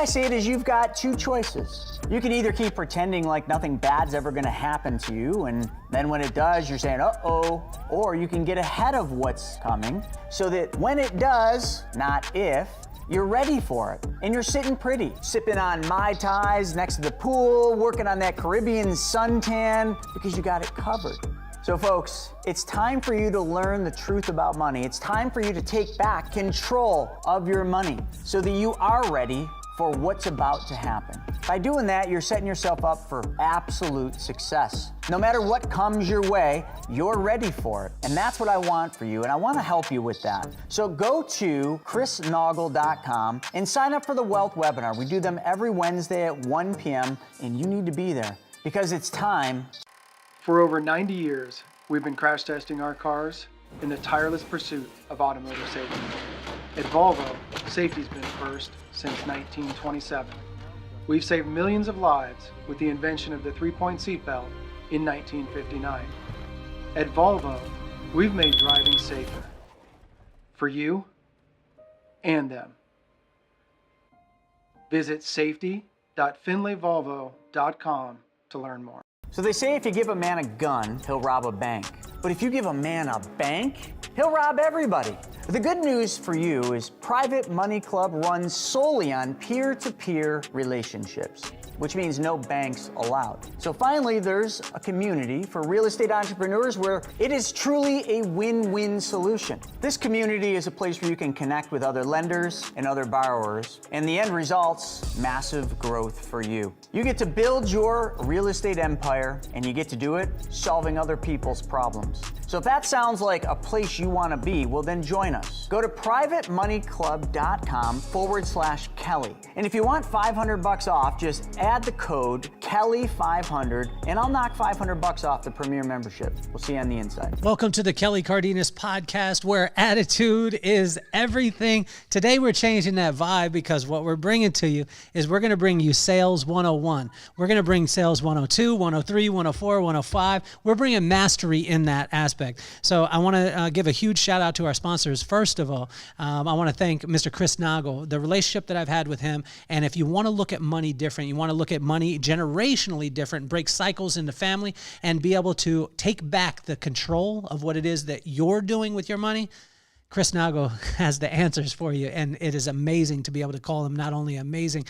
I see it as you've got two choices. You can either keep pretending like nothing bad's ever gonna happen to you, and then when it does, you're saying, uh-oh, or you can get ahead of what's coming so that when it does, not if, you're ready for it. And you're sitting pretty, sipping on Mai Tais next to the pool, working on that Caribbean suntan, because you got it covered. So folks, it's time for you to learn the truth about money. It's time for you to take back control of your money so that you are ready for what's about to happen. By doing that, you're setting yourself up for absolute success. No matter what comes your way, you're ready for it. And that's what I want for you, and I want to help you with that. So go to chrisnoggle.com and sign up for the Wealth webinar. We do them every Wednesday at 1 p.m., and you need to be there because it's time. For over 90 years, we've been crash testing our cars in the tireless pursuit of automotive safety. At Volvo, safety's been first since 1927. We've saved millions of lives with the invention of the three-point seatbelt in 1959. At Volvo, we've made driving safer for you and them. Visit safety.findlayvolvo.com to learn more. So they say if you give a man a gun, he'll rob a bank. But if you give a man a bank, he'll rob everybody. The good news for you is Private Money Club runs solely on peer-to-peer relationships, which means no banks allowed. So finally, there's a community for real estate entrepreneurs where it is truly a win-win solution. This community is a place where you can connect with other lenders and other borrowers, and the end result's massive growth for you. You get to build your real estate empire, and you get to do it solving other people's problems. So if that sounds like a place you want to be, well then join us. Go to privatemoneyclub.com/Kelly. And if you want $500 off, just add the code Kelly500 and I'll knock $500 off the premier membership. We'll see you on the inside. Welcome to the Kelly Cardenas podcast, where attitude is everything. Today we're changing that vibe because what we're bringing to you is we're going to bring you Sales 101. We're going to bring Sales 102, 103, 104, 105. We're bringing mastery in that aspect. So I want to give a huge shout out to our sponsors. First of all, I want to thank Mr. Chris Noggle, the relationship that I've had with him. And if you want to look at money different, you want to look at money generationally different, break cycles in the family, and be able to take back the control of what it is that you're doing with your money, Chris Noggle has the answers for you, and it is amazing to be able to call him not only an amazing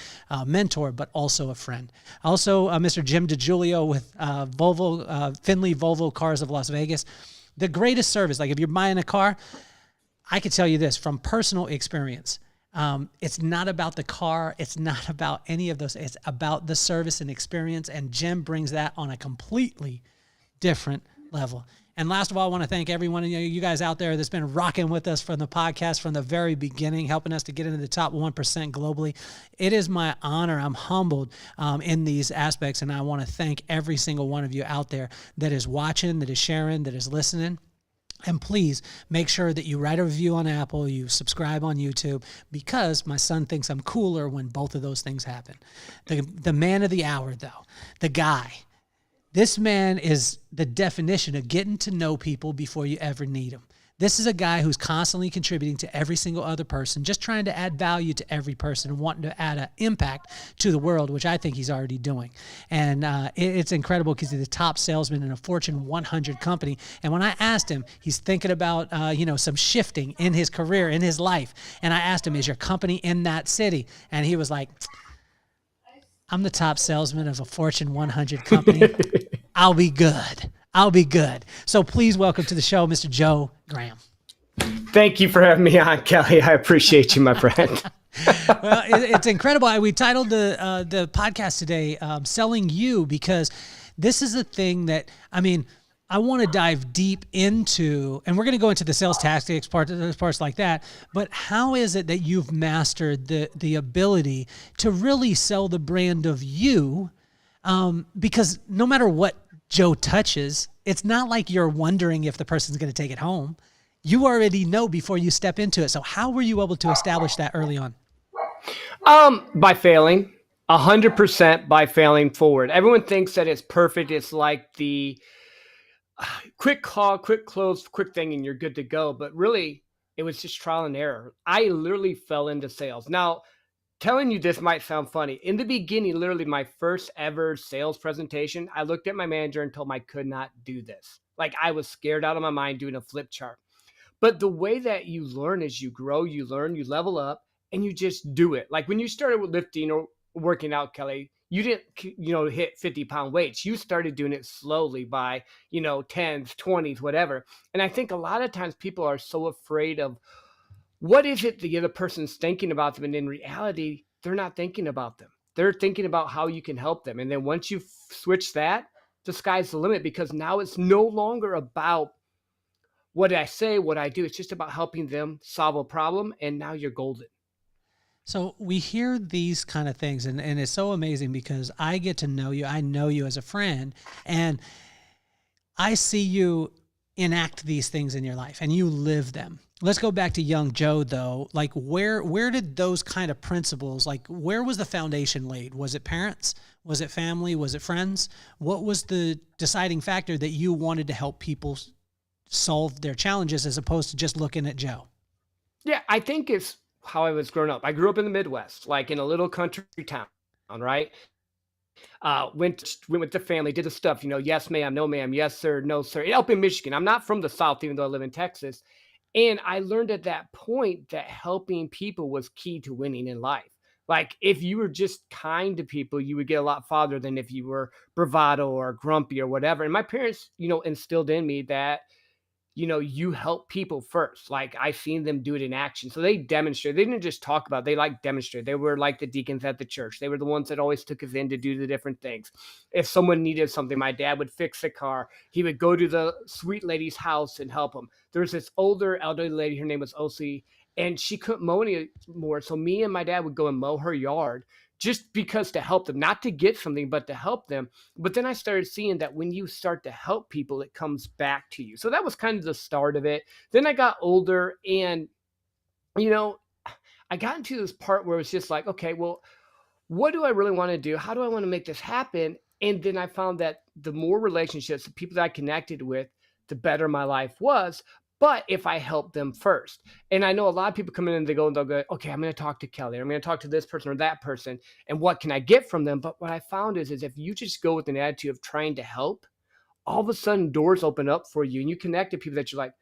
mentor, but also a friend. Also, Mr. Jim DiGiulio with Volvo, Findlay Volvo Cars of Las Vegas. The greatest service, like if you're buying a car, I could tell you this from personal experience. It's not about the car. It's not about any of those. It's about the service and experience, and Jim brings that on a completely different level. And last of all, I want to thank everyone of you guys out there that's been rocking with us from the podcast from the very beginning, helping us to get into the top 1% globally. It is my honor. I'm humbled in these aspects, and I want to thank every single one of you out there that is watching, that is sharing, that is listening. And please make sure that you write a review on Apple, you subscribe on YouTube, because my son thinks I'm cooler when both of those things happen. The man of the hour, though, the guy. This man is the definition of getting to know people before you ever need them. This is a guy who's constantly contributing to every single other person, just trying to add value to every person and wanting to add an impact to the world, which I think he's already doing. And it's incredible because he's the top salesman in a Fortune 100 company. And when I asked him, he's thinking about, some shifting in his career, in his life. And I asked him, is your company in that city? And he was like, I'm the top salesman of a Fortune 100 company. I'll be good. I'll be good. So please welcome to the show, Mr. Joe Graham. Thank you for having me on, Kelly. I appreciate you, my friend. Well, it's incredible. We titled the podcast today, Selling You, because this is a thing that, I want to dive deep into, and we're going to go into the sales tactics parts like that, but how is it that you've mastered the ability to really sell the brand of you? Because no matter what Joe touches, it's not like you're wondering if the person's going to take it home. You already know before you step into it. So how were you able to establish that early on? By failing, 100% by failing forward. Everyone thinks that it's perfect. It's like the quick call, quick close, quick thing, and you're good to go. But really, it was just trial and error. I literally fell into sales. Now, telling you this might sound funny. In the beginning, literally my first ever sales presentation, I looked at my manager and told him I could not do this. Like I was scared out of my mind doing a flip chart. But the way that you learn is you grow, you learn, you level up, and you just do it. Like when you started with lifting or working out, Kelly, you didn't, hit 50-pound weights. You started doing it slowly by, 10s, 20s, whatever. And I think a lot of times people are so afraid of what is it the other person's thinking about them. And in reality, they're not thinking about them. They're thinking about how you can help them. And then once you switch that, the sky's the limit, because now it's no longer about what I say, what I do. It's just about helping them solve a problem. And now you're golden. So we hear these kind of things, and it's so amazing because I get to know you. I know you as a friend, and I see you enact these things in your life and you live them. Let's go back to young Joe though. Like where did those kind of principles, like where was the foundation laid? Was it parents? Was it family? Was it friends? What was the deciding factor that you wanted to help people solve their challenges as opposed to just looking at Joe? Yeah, I think it's how I was growing up. I grew up in the Midwest, like in a little country town, right? Went with the family, did the stuff, yes, ma'am, no, ma'am, yes, sir, no, sir. Up in Michigan. I'm not from the South, even though I live in Texas. And I learned at that point that helping people was key to winning in life. Like if you were just kind to people, you would get a lot farther than if you were bravado or grumpy or whatever. And my parents, instilled in me that you help people first. Like I seen them do it in action. So they demonstrate. They didn't just talk about it. They like demonstrate. They were like the deacons at the church. They were the ones that always took us in to do the different things. If someone needed something, my dad would fix a car. He would go to the sweet lady's house and help them. There was this older elderly lady. Her name was Osi, and she couldn't mow anymore. So me and my dad would go and mow her yard just because to help them, not to get something, but to help them. But then I started seeing that when you start to help people, it comes back to you. So that was kind of the start of it. Then I got older and, I got into this part where it was just like, okay, well, what do I really want to do? How do I want to make this happen? And then I found that the more relationships, the people that I connected with, the better my life was. But if I help them first, and I know a lot of people come in and they'll go, okay, I'm going to talk to Kelly. I'm going to talk to this person or that person. And what can I get from them? But what I found is if you just go with an attitude of trying to help, all of a sudden doors open up for you and you connect to people that you're like,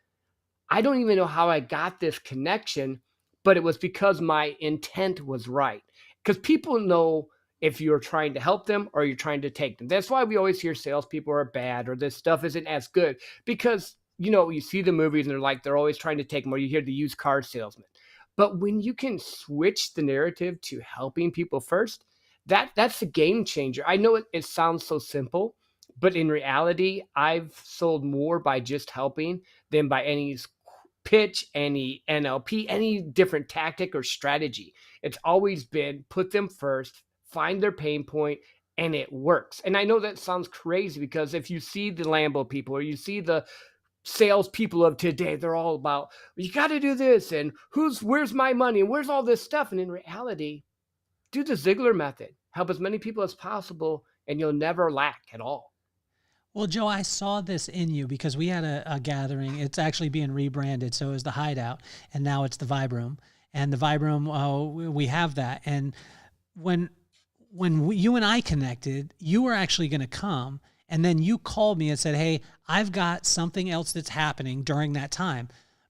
I don't even know how I got this connection, but it was because my intent was right. Because people know if you're trying to help them or you're trying to take them. That's why we always hear salespeople are bad or this stuff isn't as good, because you see the movies and they're always trying to take them, or you hear the used car salesman. But when you can switch the narrative to helping people first, that's a game changer. I know it sounds so simple, but in reality, I've sold more by just helping than by any pitch, any NLP, any different tactic or strategy. It's always been put them first, find their pain point, and it works. And I know that sounds crazy because if you see the Lambo people or you see the salespeople of today, they're all about, you got to do this and where's my money and where's all this stuff. And in reality, do the Ziegler method, help as many people as possible, and you'll never lack at all. Well, Joe, I saw this in you because we had a gathering. It's actually being rebranded. So it was the Hideout and now it's the Vibe Room. And the Vibe Room, we have that. And when you and I connected, you were actually going to come. And then you called me and said, hey, I've got something else that's happening during that time,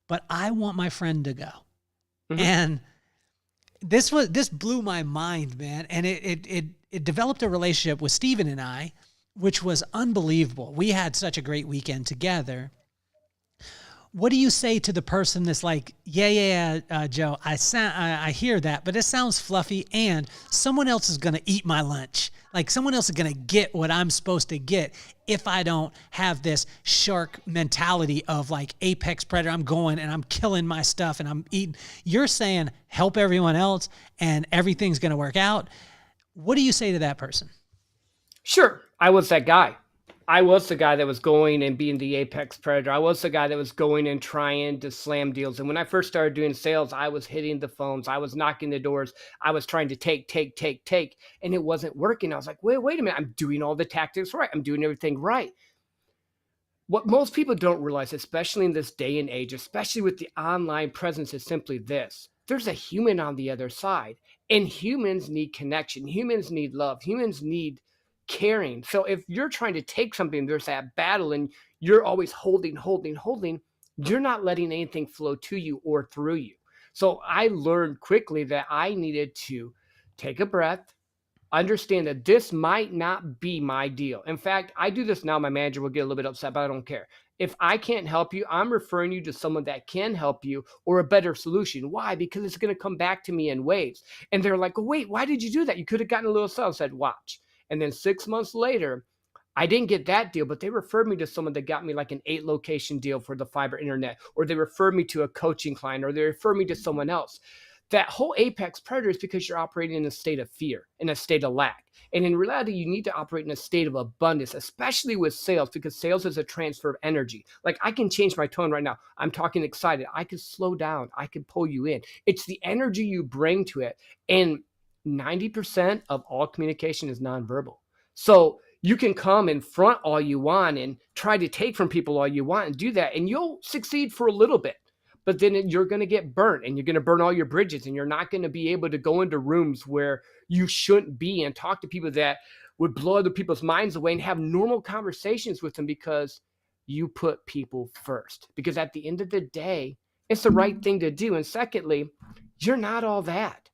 but I want my friend to go. Mm-hmm. And this blew my mind, man. And it developed a relationship with Steven and I, which was unbelievable. We had such a great weekend together. What do you say to the person that's like, Joe, I hear that, but it sounds fluffy and someone else is going to eat my lunch. Like someone else is going to get what I'm supposed to get if I don't have this shark mentality of like apex predator. I'm going and I'm killing my stuff and I'm eating. You're saying help everyone else and everything's going to work out. What do you say to that person? Sure. I was that guy. I was the guy that was going and being the apex predator. I was the guy that was going and trying to slam deals. And when I first started doing sales, I was hitting the phones. I was knocking the doors. I was trying to take. And it wasn't working. I was like, wait a minute. I'm doing all the tactics right. I'm doing everything right. What most people don't realize, especially in this day and age, especially with the online presence, is simply this. There's a human on the other side. And humans need connection. Humans need love. Humans need caring. So if you're trying to take something, there's that battle and you're always holding, you're not letting anything flow to you or through you. So I learned quickly that I needed to take a breath, understand that this might not be my deal. In fact, I do this now. My manager will get a little bit upset, but I don't care. If I can't help you, I'm referring you to someone that can help you or a better solution. Why? Because it's going to come back to me in waves. And they're like, oh, wait, why did you do that? You could have gotten a little sale. I said, watch. And then 6 months later, I didn't get that deal, but they referred me to someone that got me like an 8 location deal for the fiber internet, or they referred me to a coaching client, or they referred me to someone else. That whole apex predator is because you're operating in a state of fear, in a state of lack. And in reality, you need to operate in a state of abundance, especially with sales, because sales is a transfer of energy. Like I can change my tone right now. I'm talking excited. I can slow down. I can pull you in. It's the energy you bring to it. And 90% of all communication is nonverbal. So you can come in front all you want and try to take from people all you want and do that, and you'll succeed for a little bit. But then you're going to get burnt and you're going to burn all your bridges, and you're not going to be able to go into rooms where you shouldn't be and talk to people that would blow other people's minds away and have normal conversations with them, because you put people first. Because at the end of the day, it's the right thing to do. And secondly, you're not all that.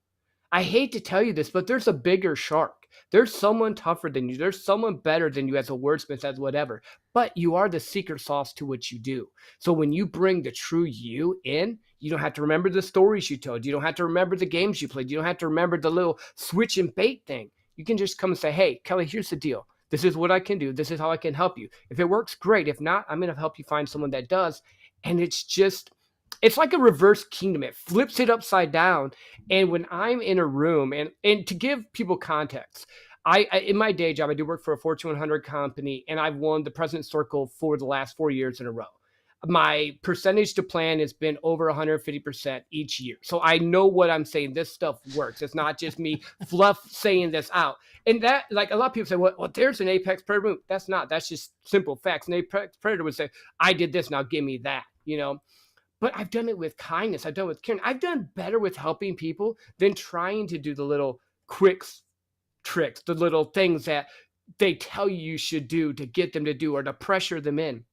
I hate to tell you this, but there's a bigger shark. There's someone tougher than you. There's someone better than you as a wordsmith, as whatever. But you are the secret sauce to what you do. So when you bring the true you in, you don't have to remember the stories you told. You don't have to remember the games you played. You don't have to remember the little switch and bait thing. You can just come and say, hey, Kelly, here's the deal. This is what I can do. This is how I can help you. If it works, great. If not, I'm going to help you find someone that does. And it's like a reverse kingdom. It flips it upside down. And when I'm in a room, and to give people context, I in my day job, I do work for a Fortune 100 company, and I've won the President's Circle for the last 4 years in a row. My percentage to plan has been over 150% each year. So I know what I'm saying. This stuff works. It's not just me fluff saying this out. And that, like a lot of people say, well, there's an apex predator move. That's not. That's just simple facts. An apex predator would say, I did this, now give me that, But I've done it with kindness. I've done it with caring. I've done better with helping people than trying to do the little quick tricks, the little things that they tell you should do to get them to do or to pressure them in.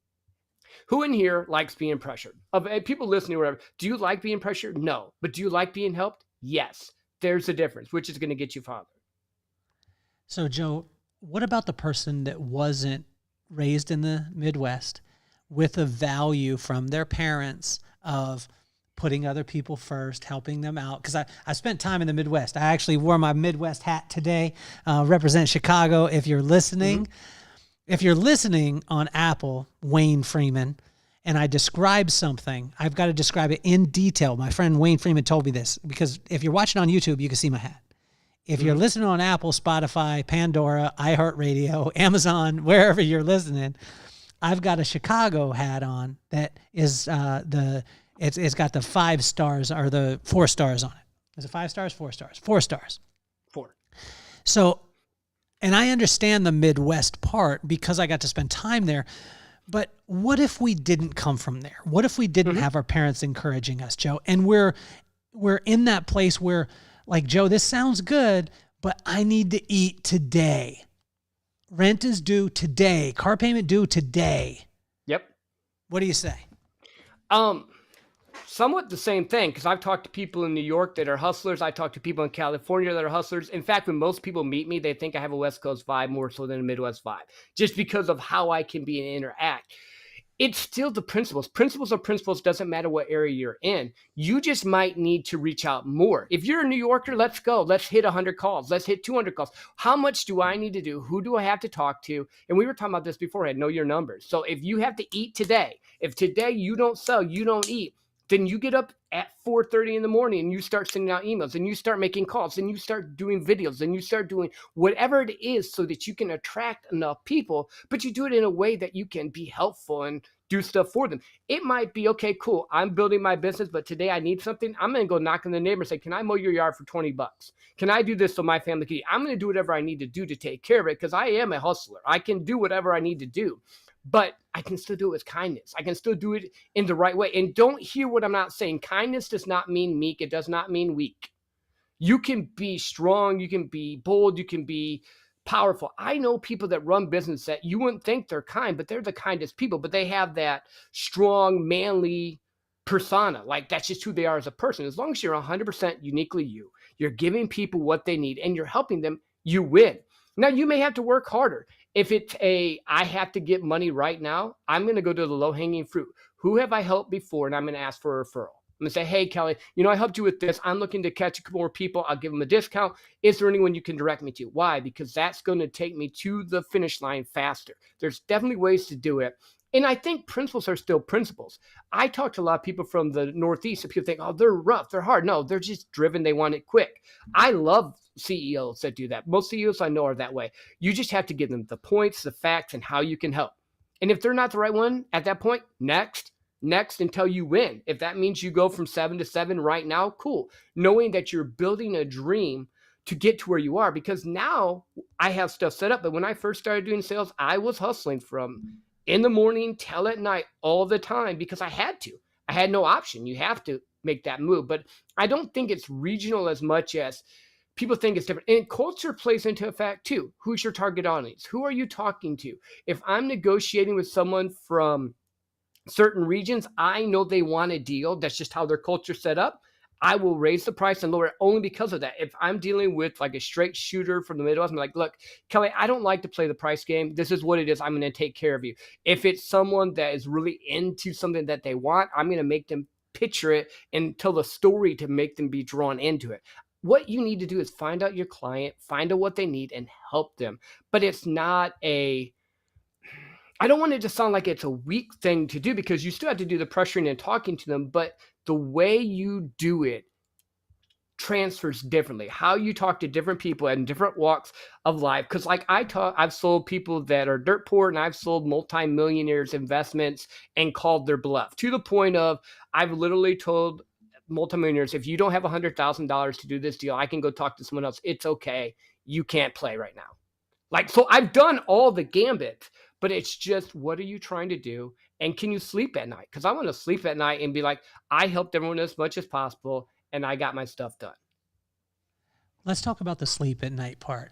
Who in here likes being pressured? Of people listening or whatever, do you like being pressured? No. But do you like being helped? Yes. There's a difference, which is going to get you farther. So, Joe, what about the person that wasn't raised in the Midwest with a value from their parents of putting other people first, helping them out? Because I spent time in the Midwest. I actually wore my Midwest hat today, represent Chicago. If you're listening, if you're listening on Apple, Wayne Freeman, and I describe something, I've got to describe it in detail. My friend Wayne Freeman told me this, because if you're watching on YouTube, you can see my hat. If you're listening on Apple, Spotify, Pandora, iHeartRadio, Amazon, wherever you're listening, I've got a Chicago hat on that is it's got the 5 stars or the 4 stars on it. Is it 5 stars? 4 stars? 4 stars. 4. So, and I understand the Midwest part because I got to spend time there. But what if we didn't come from there? What if we didn't have our parents encouraging us, Joe? And we're in that place where, like, Joe, this sounds good, but I need to eat today. Rent is due today. Car payment due today. Yep. What do you say? Somewhat the same thing, because I've talked to people in New York that are hustlers. I talk to people in California that are hustlers. In fact, when most people meet me, they think I have a West Coast vibe more so than a Midwest vibe, just because of how I can be and interact. It's still the principles. Principles are principles. Doesn't matter what area you're in. You just might need to reach out more. If you're a New Yorker, let's go. Let's hit 100 calls. Let's hit 200 calls. How much do I need to do? Who do I have to talk to? And we were talking about this beforehand. Know your numbers. So if you have to eat today, if today you don't sell, you don't eat, then you get up at 4:30 in the morning and you start sending out emails and you start making calls and you start doing videos and you start doing whatever it is so that you can attract enough people, but you do it in a way that you can be helpful and do stuff for them. It might be, okay, cool, I'm building my business, but today I need something. I'm going to go knock on the neighbor and say, can I mow your yard for $20? Can I do this so my family can eat? I'm going to do whatever I need to do to take care of it, because I am a hustler. I can do whatever I need to do. But I can still do it with kindness. I can still do it in the right way. And don't hear what I'm not saying. Kindness does not mean meek. It does not mean weak. You can be strong, you can be bold, you can be powerful. I know people that run business that you wouldn't think they're kind, but they're the kindest people, but they have that strong, manly persona. Like that's just who they are as a person. As long as you're 100% uniquely you, you're giving people what they need and you're helping them, you win. Now you may have to work harder. If it's I have to get money right now, I'm going to go to the low hanging fruit. Who have I helped before? And I'm going to ask for a referral. I'm going to say, hey, Kelly, I helped you with this. I'm looking to catch a couple more people. I'll give them a discount. Is there anyone you can direct me to? Why? Because that's going to take me to the finish line faster. There's definitely ways to do it. And I think principles are still principles. I talk to a lot of people from the Northeast and people think, oh, they're rough, they're hard. No, they're just driven. They want it quick. I love CEOs that do that. Most CEOs I know are that way. You just have to give them the points, the facts, and how you can help. And if they're not the right one at that point, next until you win. If that means you go from 7 to 7 right now, cool. Knowing that you're building a dream to get to where you are, because now I have stuff set up. But when I first started doing sales, I was hustling from in the morning till at night all the time because I had to. I had no option. You have to make that move. But I don't think it's regional as much as people think it's different. And culture plays into effect too. Who's your target audience? Who are you talking to? If I'm negotiating with someone from certain regions, I know they want a deal. That's just how their culture set up. I will raise the price and lower it only because of that. If I'm dealing with like a straight shooter from the Midwest, I'm like, look, Kelly, I don't like to play the price game. This is what it is. I'm going to take care of you. If it's someone that is really into something that they want, I'm going to make them picture it and tell the story to make them be drawn into it. What you need to do is find out your client, find out what they need and help them. But it's not I don't want it to sound like it's a weak thing to do because you still have to do the pressuring and talking to them, but the way you do it transfers differently. How you talk to different people in different walks of life. Because like I've sold people that are dirt poor and I've sold multimillionaires investments and called their bluff to the point of I've literally told multimillionaires, if you don't have $100,000 to do this deal, I can go talk to someone else. It's okay. You can't play right now. Like, so I've done all the gambit, but it's just, what are you trying to do? And can you sleep at night? Because I want to sleep at night and be like, I helped everyone as much as possible and I got my stuff done. Let's talk about the sleep at night part,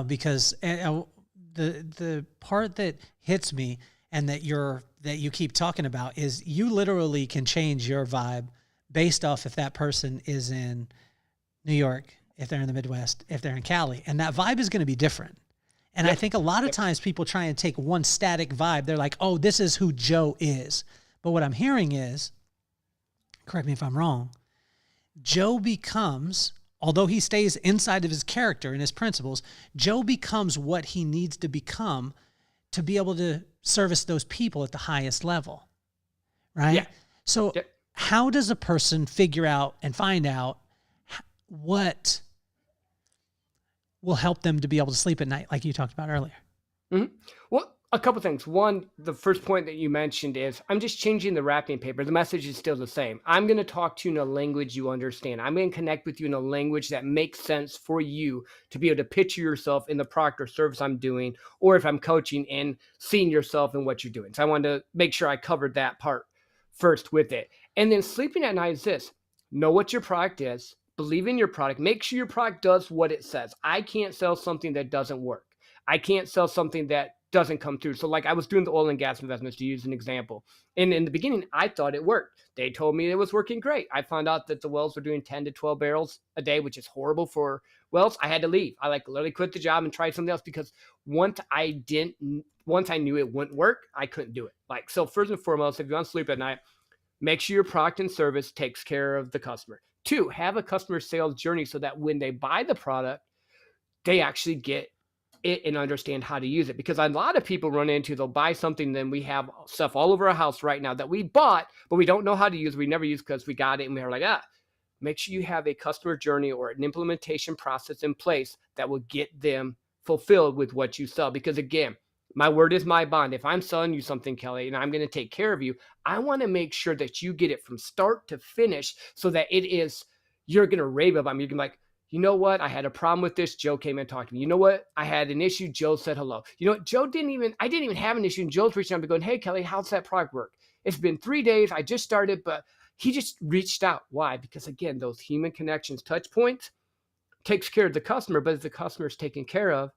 because the part that hits me and that you keep talking about is you literally can change your vibe based off if that person is in New York, if they're in the Midwest, if they're in Cali, and that vibe is going to be different. And I think a lot of times people try and take one static vibe. They're like, oh, this is who Joe is. But what I'm hearing is, correct me if I'm wrong, Joe becomes, although he stays inside of his character and his principles, Joe becomes what he needs to become to be able to service those people at the highest level, right? Yeah. So how does a person figure out and find out what will help them to be able to sleep at night, like you talked about earlier? Mm-hmm. Well, a couple things. One, the first point that you mentioned is I'm just changing the wrapping paper. The message is still the same. I'm going to talk to you in a language you understand. I'm going to connect with you in a language that makes sense for you to be able to picture yourself in the product or service I'm doing, or if I'm coaching and seeing yourself in what you're doing. So I wanted to make sure I covered that part first with it. And then sleeping at night is this: know what your product is. Believe in your product. Make sure your product does what it says. I can't sell something that doesn't work. I can't sell something that doesn't come through. So like I was doing the oil and gas investments, to use an example. And in the beginning, I thought it worked. They told me it was working great. I found out that the wells were doing 10 to 12 barrels a day, which is horrible for wells. I had to leave. I literally quit the job and tried something else because once I knew it wouldn't work, I couldn't do it. So first and foremost, if you want to sleep at night, make sure your product and service takes care of the customer. 2, have a customer sales journey so that when they buy the product, they actually get it and understand how to use it. Because a lot of people run into, they'll buy something, then we have stuff all over our house right now that we bought, but we don't know how to use. We never use because we got it and we were like, make sure you have a customer journey or an implementation process in place that will get them fulfilled with what you sell. Because again, my word is my bond. If I'm selling you something, Kelly, and I'm going to take care of you, I want to make sure that you get it from start to finish so that you're going to rave about me. You're going to be like, you know what? I had a problem with this. Joe came and talked to me. You know what? I had an issue. Joe said hello. You know what? I didn't even have an issue. And Joe's reaching out and going, hey, Kelly, how's that product work? It's been 3 days. I just started, but he just reached out. Why? Because again, those human connections, touch points, takes care of the customer, but if the customer is taken care of,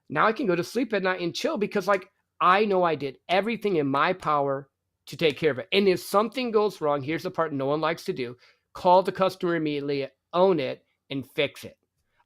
now I can go to sleep at night and chill because like I know I did everything in my power to take care of it. And if something goes wrong, here's the part no one likes to do: call the customer immediately, own it, and fix it.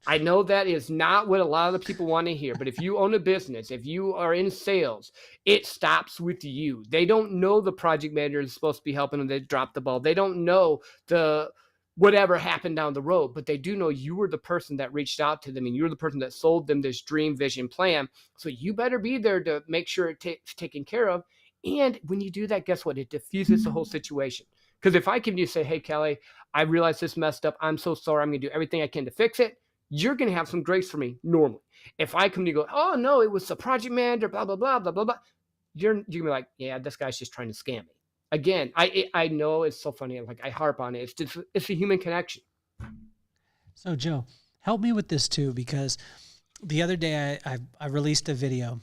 I know that is not what a lot of the people want to hear, but if you own a business, if you are in sales, it stops with you. They don't know the project manager is supposed to be helping them. They dropped the ball. They don't know the whatever happened down the road, but they do know you were the person that reached out to them and you're the person that sold them this dream, vision, plan. So you better be there to make sure it's taken care of. And when you do that, guess what? It diffuses the whole situation. Because if I can just say, hey, Kelly, I realize this messed up. I'm so sorry. I'm going to do everything I can to fix it. You're going to have some grace for me normally. If I come to you and go, oh, no, it was the project manager, blah, blah, blah, blah, blah, blah. You're going to be like, yeah, this guy's just trying to scam me. Again, I know it's so funny. Like I harp on it. It's a human connection. So Joe, help me with this too, because the other day I released a video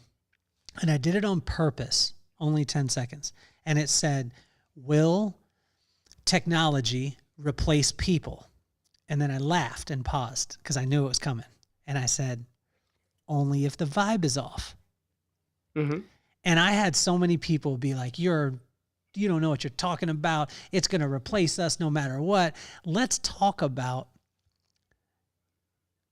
and I did it on purpose, only 10 seconds. And it said, will technology replace people? And then I laughed and paused because I knew it was coming. And I said, only if the vibe is off. Mm-hmm. And I had so many people be like, you don't know what you're talking about. It's going to replace us no matter what. Let's talk about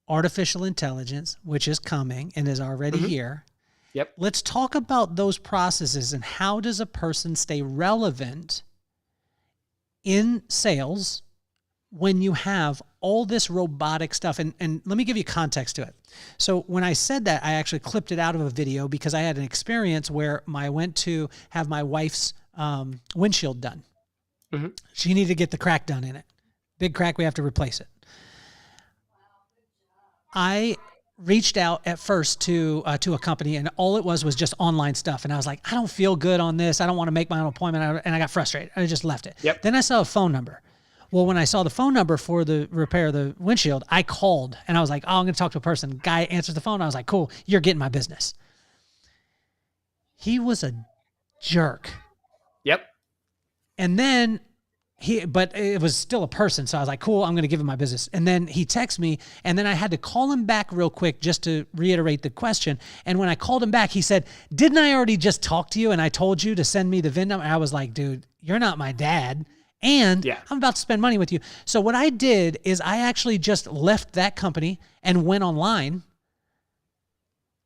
artificial intelligence, which is coming and is already here. Yep. Let's talk about those processes and how does a person stay relevant in sales when you have all this robotic stuff. And let me give you context to it. So when I said that, I actually clipped it out of a video because I had an experience where I went to have my wife's windshield done. Mm-hmm. She needed to get the crack done in it. Big crack, we have to replace it. I reached out at first to a company, and all it was just online stuff. And I was like, I don't feel good on this. I don't want to make my own appointment. And I got frustrated. I just left it. Yep. Then I saw a phone number. Well, when I saw the phone number for the repair of the windshield, I called and I was like, oh, I'm going to talk to a person. Guy answers the phone. I was like, cool, you're getting my business. He was a jerk. Yep. And then but it was still a person. So I was like, cool, I'm going to give him my business. And then he texted me, and then I had to call him back real quick just to reiterate the question. And when I called him back, he said, didn't I already just talk to you and I told you to send me the VIN number? And I was like, dude, you're not my dad. And I'm about to spend money with you. So what I did is I actually just left that company and went online.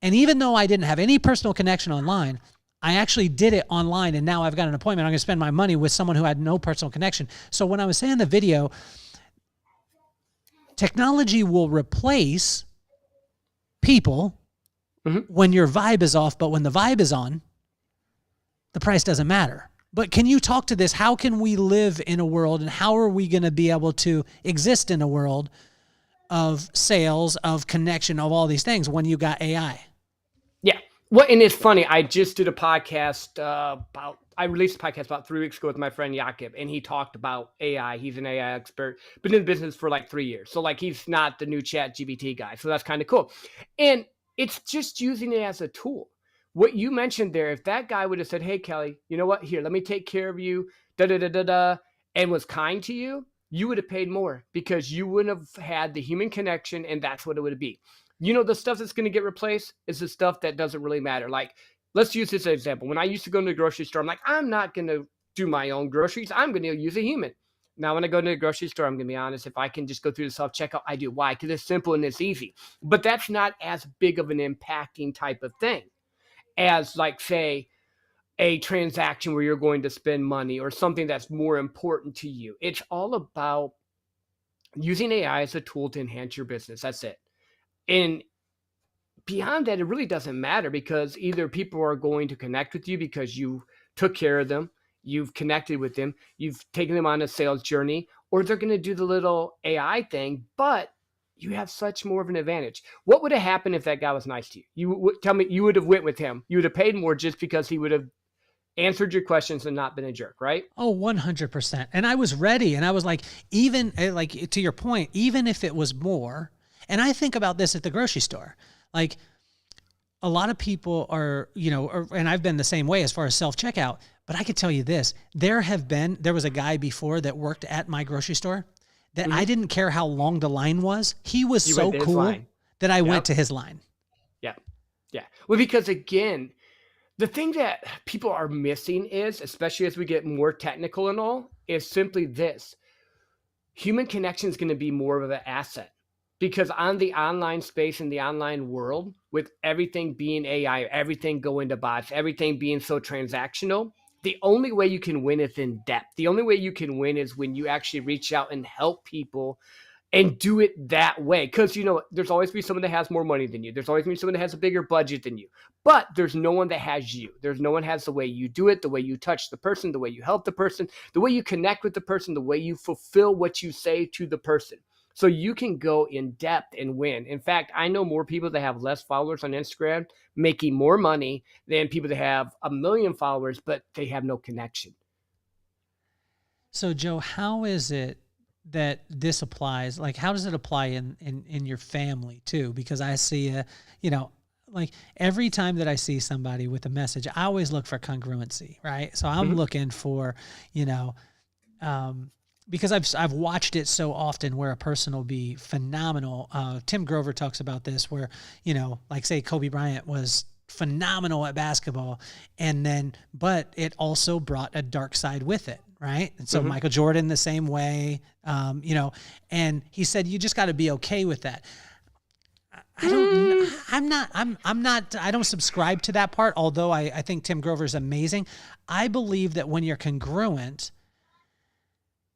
And even though I didn't have any personal connection online, I actually did it online, and now I've got an appointment. I'm going to spend my money with someone who had no personal connection. So when I was saying the video, technology will replace people when your vibe is off, but when the vibe is on, the price doesn't matter. But can you talk to this? How can we live in a world, and how are we going to be able to exist in a world of sales, of connection, of all these things when you got AI? Yeah. Well, and it's funny. I just did a podcast I released a podcast about 3 weeks ago with my friend Jakob, and he talked about AI. He's an AI expert, been in the business for like 3 years. So like he's not the new ChatGPT guy. So that's kind of cool. And it's just using it as a tool. What you mentioned there, if that guy would have said, hey, Kelly, you know what? Here, let me take care of you, and was kind to you, you would have paid more because you wouldn't have had the human connection, and that's what it would be. You know, the stuff that's going to get replaced is the stuff that doesn't really matter. Like, let's use this as an example. When I used to go to the grocery store, I'm like, I'm not going to do my own groceries. I'm going to use a human. Now, when I go to the grocery store, I'm going to be honest, if I can just go through the self-checkout, I do. Why? Because it's simple and it's easy. But that's not as big of an impacting type of thing as, like, say, a transaction where you're going to spend money or something that's more important to you. It's all about using AI as a tool to enhance your business. That's it. And beyond that, it really doesn't matter because either people are going to connect with you because you took care of them, you've connected with them, you've taken them on a sales journey, or they're going to do the little AI thing, but you have such more of an advantage. What would have happened if that guy was nice to you? You would tell me you would have went with him. You would have paid more just because he would have answered your questions and not been a jerk, right? Oh, 100%. And I was ready. And I was like, even like to your point, even if it was more, and I think about this at the grocery store, like a lot of people are, and I've been the same way as far as self-checkout, but I could tell you this, there was a guy before that worked at my grocery store that I didn't care how long the line was. He was You so went to his cool line. that I went Yep. to his line. Yeah. Yeah. Well, because again, the thing that people are missing is, especially as we get more technical and all, is simply this. Human connection is going to be more of an asset, because on the online space, in the online world, with everything being AI, everything going to bots, everything being so transactional, the only way you can win is in depth. The only way you can win is when you actually reach out and help people and do it that way. Because, there's always be someone that has more money than you. There's always be someone that has a bigger budget than you. But there's no one that has you. There's no one has the way you do it, the way you touch the person, the way you help the person, the way you connect with the person, the way you fulfill what you say to the person. So you can go in depth and win. In fact, I know more people that have less followers on Instagram making more money than people that have 1 million followers, but they have no connection. So Joe, how is it that this applies? Like, how does it apply in your family too? Because I see like every time that I see somebody with a message, I always look for congruency, right? So I'm looking for, because I've watched it so often where a person will be phenomenal. Tim Grover talks about this where, like say Kobe Bryant was phenomenal at basketball, but it also brought a dark side with it. Right. And so Michael Jordan the same way, and he said, you just got to be okay with that. I don't subscribe to that part. Although I think Tim Grover is amazing. I believe that when you're congruent,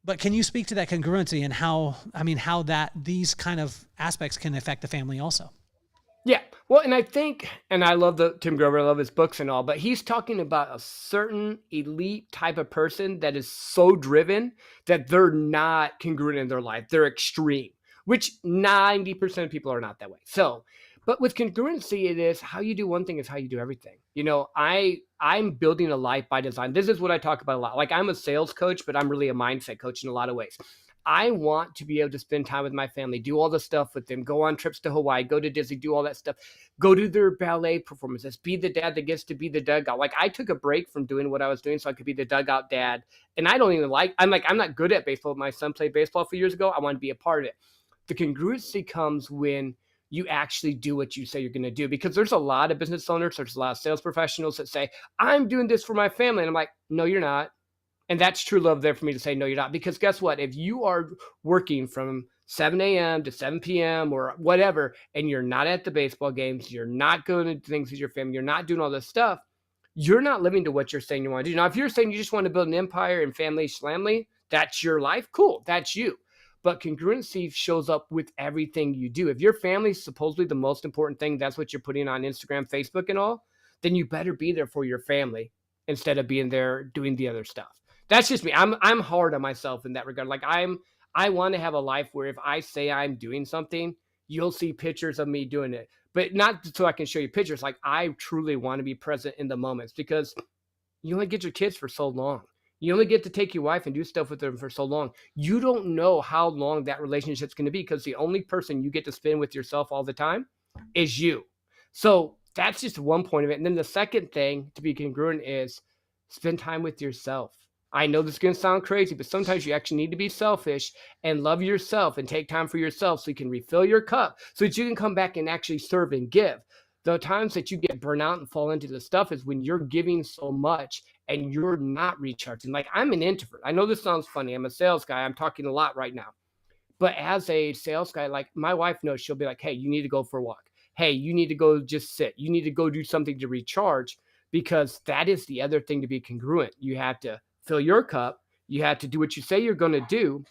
but can you speak to that congruency and how these kind of aspects can affect the family also? Yeah. Well, and I think, and I love Tim Grover, I love his books and all, but he's talking about a certain elite type of person that is so driven that they're not congruent in their life. They're extreme, which 90% of people are not that way. So, but with congruency, it is how you do one thing is how you do everything. I'm building a life by design. This is what I talk about a lot. Like, I'm a sales coach, but I'm really a mindset coach in a lot of ways. I want to be able to spend time with my family, do all the stuff with them, go on trips to Hawaii, go to Disney, do all that stuff, go to their ballet performances, be the dad that gets to be the dugout. Like, I took a break from doing what I was doing so I could be the dugout dad. And I don't even I'm not good at baseball. My son played baseball a few years ago. I want to be a part of it. The congruency comes when you actually do what you say you're going to do, because there's a lot of business owners, there's a lot of sales professionals that say, I'm doing this for my family. And I'm like, no, you're not. And that's true love there for me to say, no, you're not. Because guess what? If you are working from 7 a.m. to 7 p.m. or whatever, and you're not at the baseball games, you're not going to things with your family, you're not doing all this stuff, you're not living to what you're saying you want to do. Now, if you're saying you just want to build an empire and family schlamly, that's your life. Cool. That's you. But congruency shows up with everything you do. If your family is supposedly the most important thing, that's what you're putting on Instagram, Facebook, and all, then you better be there for your family instead of being there doing the other stuff. That's just me. I'm hard on myself in that regard. Like, I want to have a life where if I say I'm doing something, you'll see pictures of me doing it, but not so I can show you pictures. Like, I truly want to be present in the moments, because you only get your kids for so long. You only get to take your wife and do stuff with them for so long. You don't know how long that relationship's going to be, because the only person you get to spend with yourself all the time is you. So that's just one point of it. And then the second thing to be congruent is spend time with yourself. I know this is going to sound crazy, but sometimes you actually need to be selfish and love yourself and take time for yourself so you can refill your cup so that you can come back and actually serve and give. The times that you get burnt out and fall into the stuff is when you're giving so much and you're not recharging. Like, I'm an introvert. I know this sounds funny. I'm a sales guy. I'm talking a lot right now. But as a sales guy, like, my wife knows, she'll be like, hey, you need to go for a walk. Hey, you need to go just sit. You need to go do something to recharge, because that is the other thing to be congruent. You have to fill your cup. You have to do what you say you're going to do,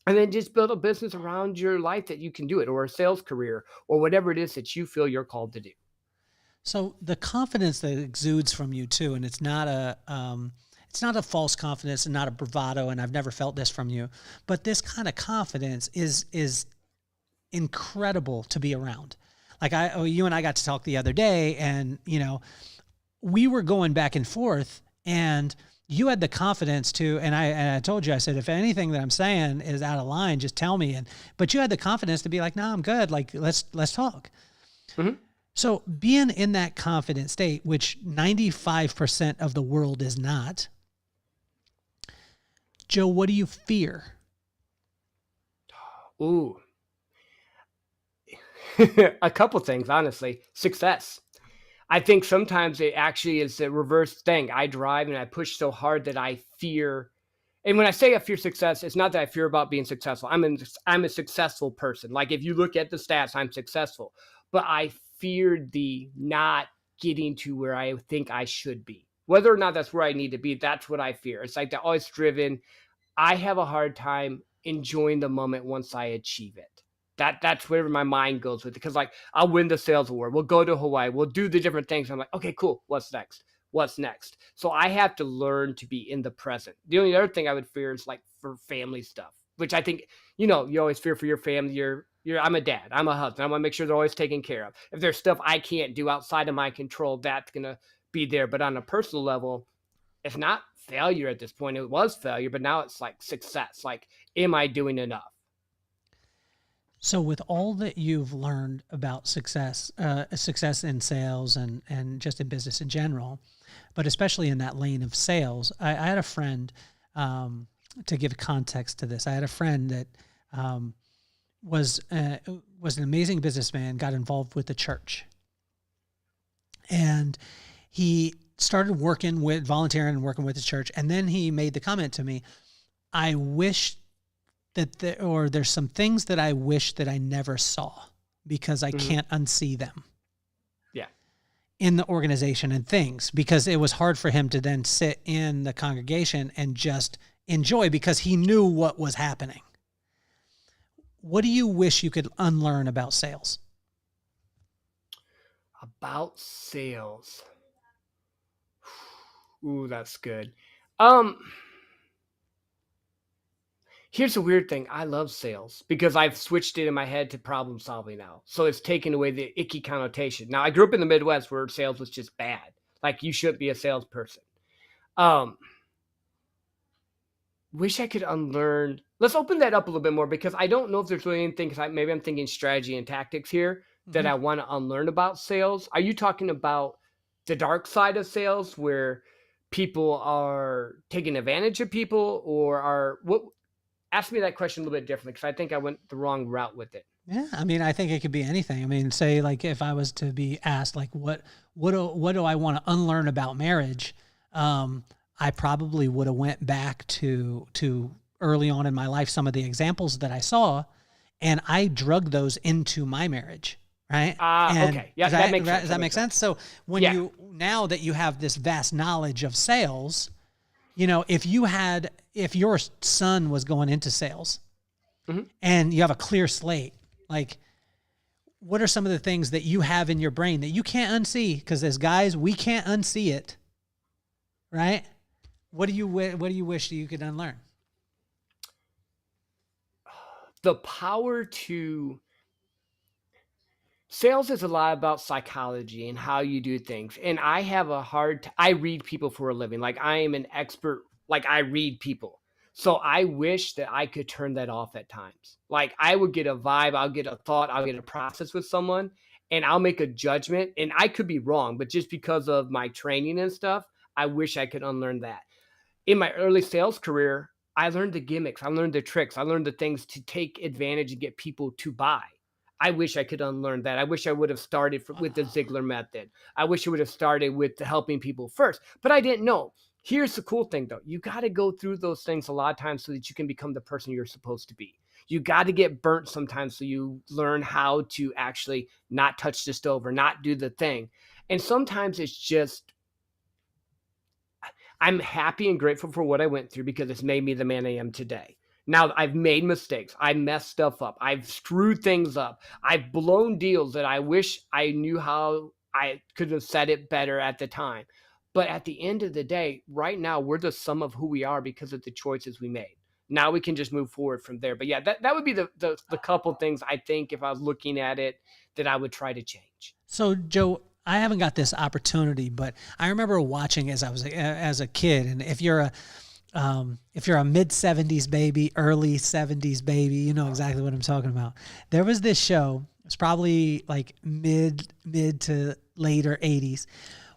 and then just build a business around your life that you can do it, or a sales career, or whatever it is that you feel you're called to do. So the confidence that exudes from you too, and it's not a false confidence and not a bravado, and I've never felt this from you, but this kind of confidence is incredible to be around. Like, you and I got to talk the other day, and we were going back and forth, and you had the confidence to, and I told you, I said, if anything that I'm saying is out of line, just tell me. But you had the confidence to be like, no, I'm good. Like, let's talk. Mm-hmm. So being in that confident state, which 95% of the world is not, Joe, what do you fear? Ooh, a couple things, honestly. Success. I think sometimes it actually is a reverse thing. I drive and I push so hard that I fear. And when I say I fear success, it's not that I fear about being successful. I'm a successful person. Like if you look at the stats, I'm successful. But I feared the not getting to where I think I should be. Whether or not that's where I need to be, that's what I fear. It's like they're always driven. I have a hard time enjoying the moment once I achieve it. That's where my mind goes with it. Because like I'll win the sales award. We'll go to Hawaii. We'll do the different things. I'm like, okay, cool. What's next? What's next? So I have to learn to be in the present. The only other thing I would fear is like for family stuff, which I think, you always fear for your family. I'm a dad. I'm a husband. I want to make sure they're always taken care of. If there's stuff I can't do outside of my control, that's going to be there. But on a personal level, it's not failure at this point. It was failure, but now it's like success. Like, am I doing enough? So with all that you've learned about success in sales and just in business in general, but especially in that lane of sales, I had a friend, to give context to this, I had a friend that was an amazing businessman, got involved with the church. And he started volunteering and working with the church. And then he made the comment to me, I wish that there's some things that I wish that I never saw because I can't unsee them. Yeah. In the organization and things, because it was hard for him to then sit in the congregation and just enjoy because he knew what was happening. What do you wish you could unlearn about sales? About sales. Ooh, that's good. Here's the weird thing. I love sales because I've switched it in my head to problem solving now. So it's taken away the icky connotation. Now I grew up in the Midwest where sales was just bad. Like you shouldn't be a salesperson. Wish I could unlearn. Let's open that up a little bit more because I don't know if there's really anything, because maybe I'm thinking strategy and tactics here that I want to unlearn about sales. Are you talking about the dark side of sales where people are taking advantage of people, or what? Ask me that question a little bit differently because I think I went the wrong route with it. Yeah, I mean, I think it could be anything. I mean, say like if I was to be asked like what do I want to unlearn about marriage? I probably would have went back to early on in my life, some of the examples that I saw, and I drug those into my marriage. Right. Okay. Yeah. That makes sense. Does that make sense? So when now that you have this vast knowledge of sales, if your son was going into sales and you have a clear slate, like what are some of the things that you have in your brain that you can't unsee? Because as guys, we can't unsee it. Right. What do you wish you could unlearn? The power to sales is a lot about psychology and how you do things. And I have I read people for a living. Like I am an expert. Like I read people. So I wish that I could turn that off at times. Like I would get a vibe, I'll get a thought, I'll get a process with someone and I'll make a judgment, and I could be wrong, but just because of my training and stuff, I wish I could unlearn that. In my early sales career, I learned the gimmicks, I learned the tricks, I learned the things to take advantage and get people to buy. I wish I could unlearn that. I wish I would have started with the Ziegler method. I wish I would have started with helping people first, but I didn't know. Here's the cool thing though. You got to go through those things a lot of times so that you can become the person you're supposed to be. You got to get burnt sometimes so you learn how to actually not touch the stove or not do the thing. And sometimes it's just, I'm happy and grateful for what I went through because it's made me the man I am today. Now I've made mistakes. I messed stuff up. I've screwed things up. I've blown deals that I wish I knew how I could have said it better at the time. But at the end of the day, right now, we're the sum of who we are because of the choices we made. Now we can just move forward from there. But yeah, that would be the couple things I think if I was looking at it that I would try to change. So Joe, I haven't got this opportunity, but I remember watching as a kid, and if you're a mid-70s baby, early 70s baby, you know exactly what I'm talking about. There was this show, it's probably like mid to later 80s,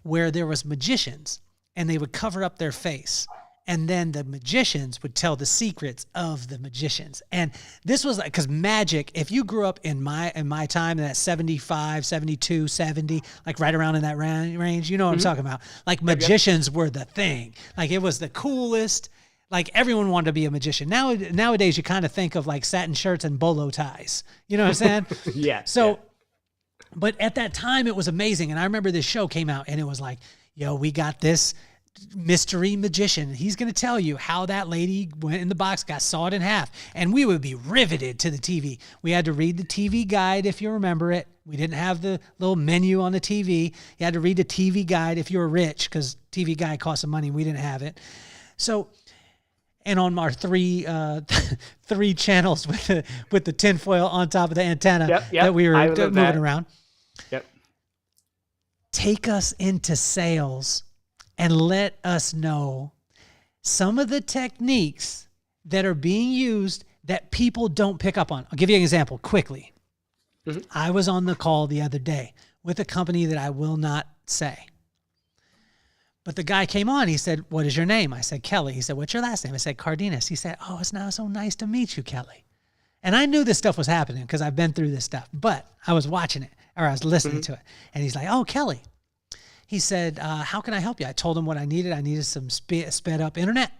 where there was magicians and they would cover up their face And then the magicians would tell the secrets of the magicians. And this was like, because magic, if you grew up in my time, that 75, 72, 70, like right around in that range, you know what I'm talking about. Like magicians were the thing. Like it was the coolest. Like everyone wanted to be a magician. Nowadays, you kind of think of like satin shirts and bolo ties. You know what I'm saying? Yeah. So, but at that time, it was amazing. And I remember this show came out and it was like, yo, we got this mystery magician. He's going to tell you how that lady went in the box, got sawed in half. And we would be riveted to the TV. We had to read the TV guide, if you remember it. We didn't have the little menu on the TV. You had to read the TV guide if you were rich, because TV guide cost some money. We didn't have it. So, and on our three channels with the tinfoil on top of the antenna that we were moving around. Yep. Take us into sales and let us know some of the techniques that are being used that people don't pick up on. I'll give you an example quickly. Mm-hmm. I was on the call the other day with a company that I will not say. But the guy came on. He said, "What is your name?" I said, "Kelly." He said, "What's your last name?" I said, "Cardenas." He said, "Oh, it's now so nice to meet you, Kelly." And I knew this stuff was happening because I've been through this stuff, but I was watching it, or I was listening to it. And he's like, "Oh, Kelly." He said, "How can I help you?" I told him what I needed. I needed some sped up internet.